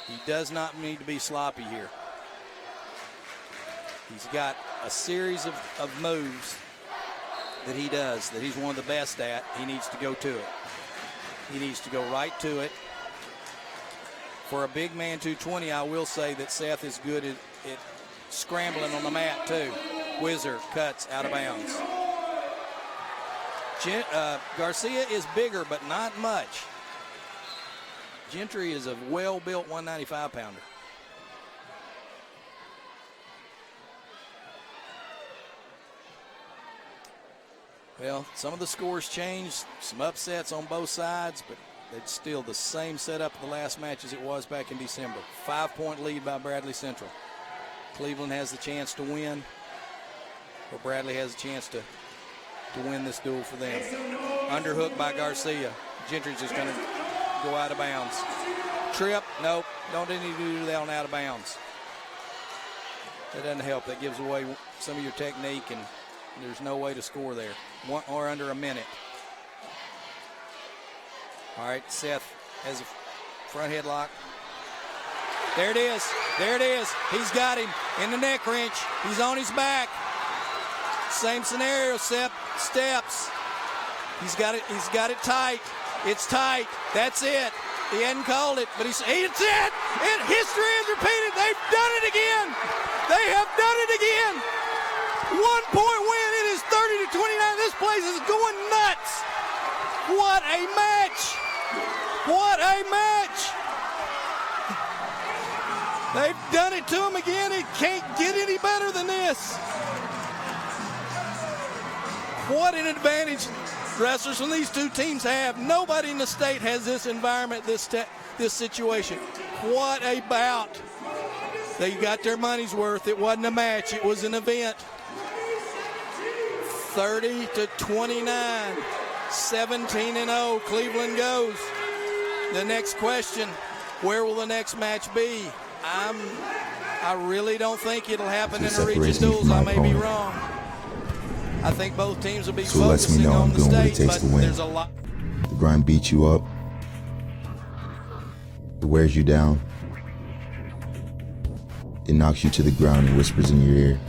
He does not need to be sloppy here. He's got a series of moves. that he does, that he's one of the best at, he needs to go to it. He needs to go right to it. For a big man 220, I will say that Seth is good at scrambling on the mat too. Whizzer cuts out of bounds. Garcia is bigger, but not much. Gentry is a well-built 195-pounder. Well, some of the scores changed, some upsets on both sides, but it's still the same setup of the last match as it was back in December. 5-point lead by Bradley Central. Cleveland has the chance to win, or Bradley has a chance to win this duel for them. Underhook by Garcia. Gentry's just going to go out of bounds. Trip, nope, don't need to do that on out of bounds. That doesn't help. That gives away some of your technique, and there's no way to score there. One or under a minute. All right, Seth has a front headlock. There it is. There it is. He's got him in the neck wrench. He's on his back. Same scenario. Seth steps. He's got it tight. It's tight. That's it. He hadn't called it, but it's it. And history is repeated. They've done it again. They have done it again. 1-point win. It is 30-29. This place is going nuts. What a match. What a match. They've done it to him again. It can't get any better than this. What an advantage wrestlers from these two teams have. Nobody in the state has this environment, this situation. What a bout. They got their money's worth. It wasn't a match. It was an event. 30-29. 17-0. Cleveland goes. The next question, where will the next match be? I really don't think it'll happen in the region duels. I may be wrong. I think both teams will be focusing on the state, but there's a lot. The grind beats you up. It wears you down. It knocks you to the ground and whispers in your ear.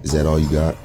Is that all you got?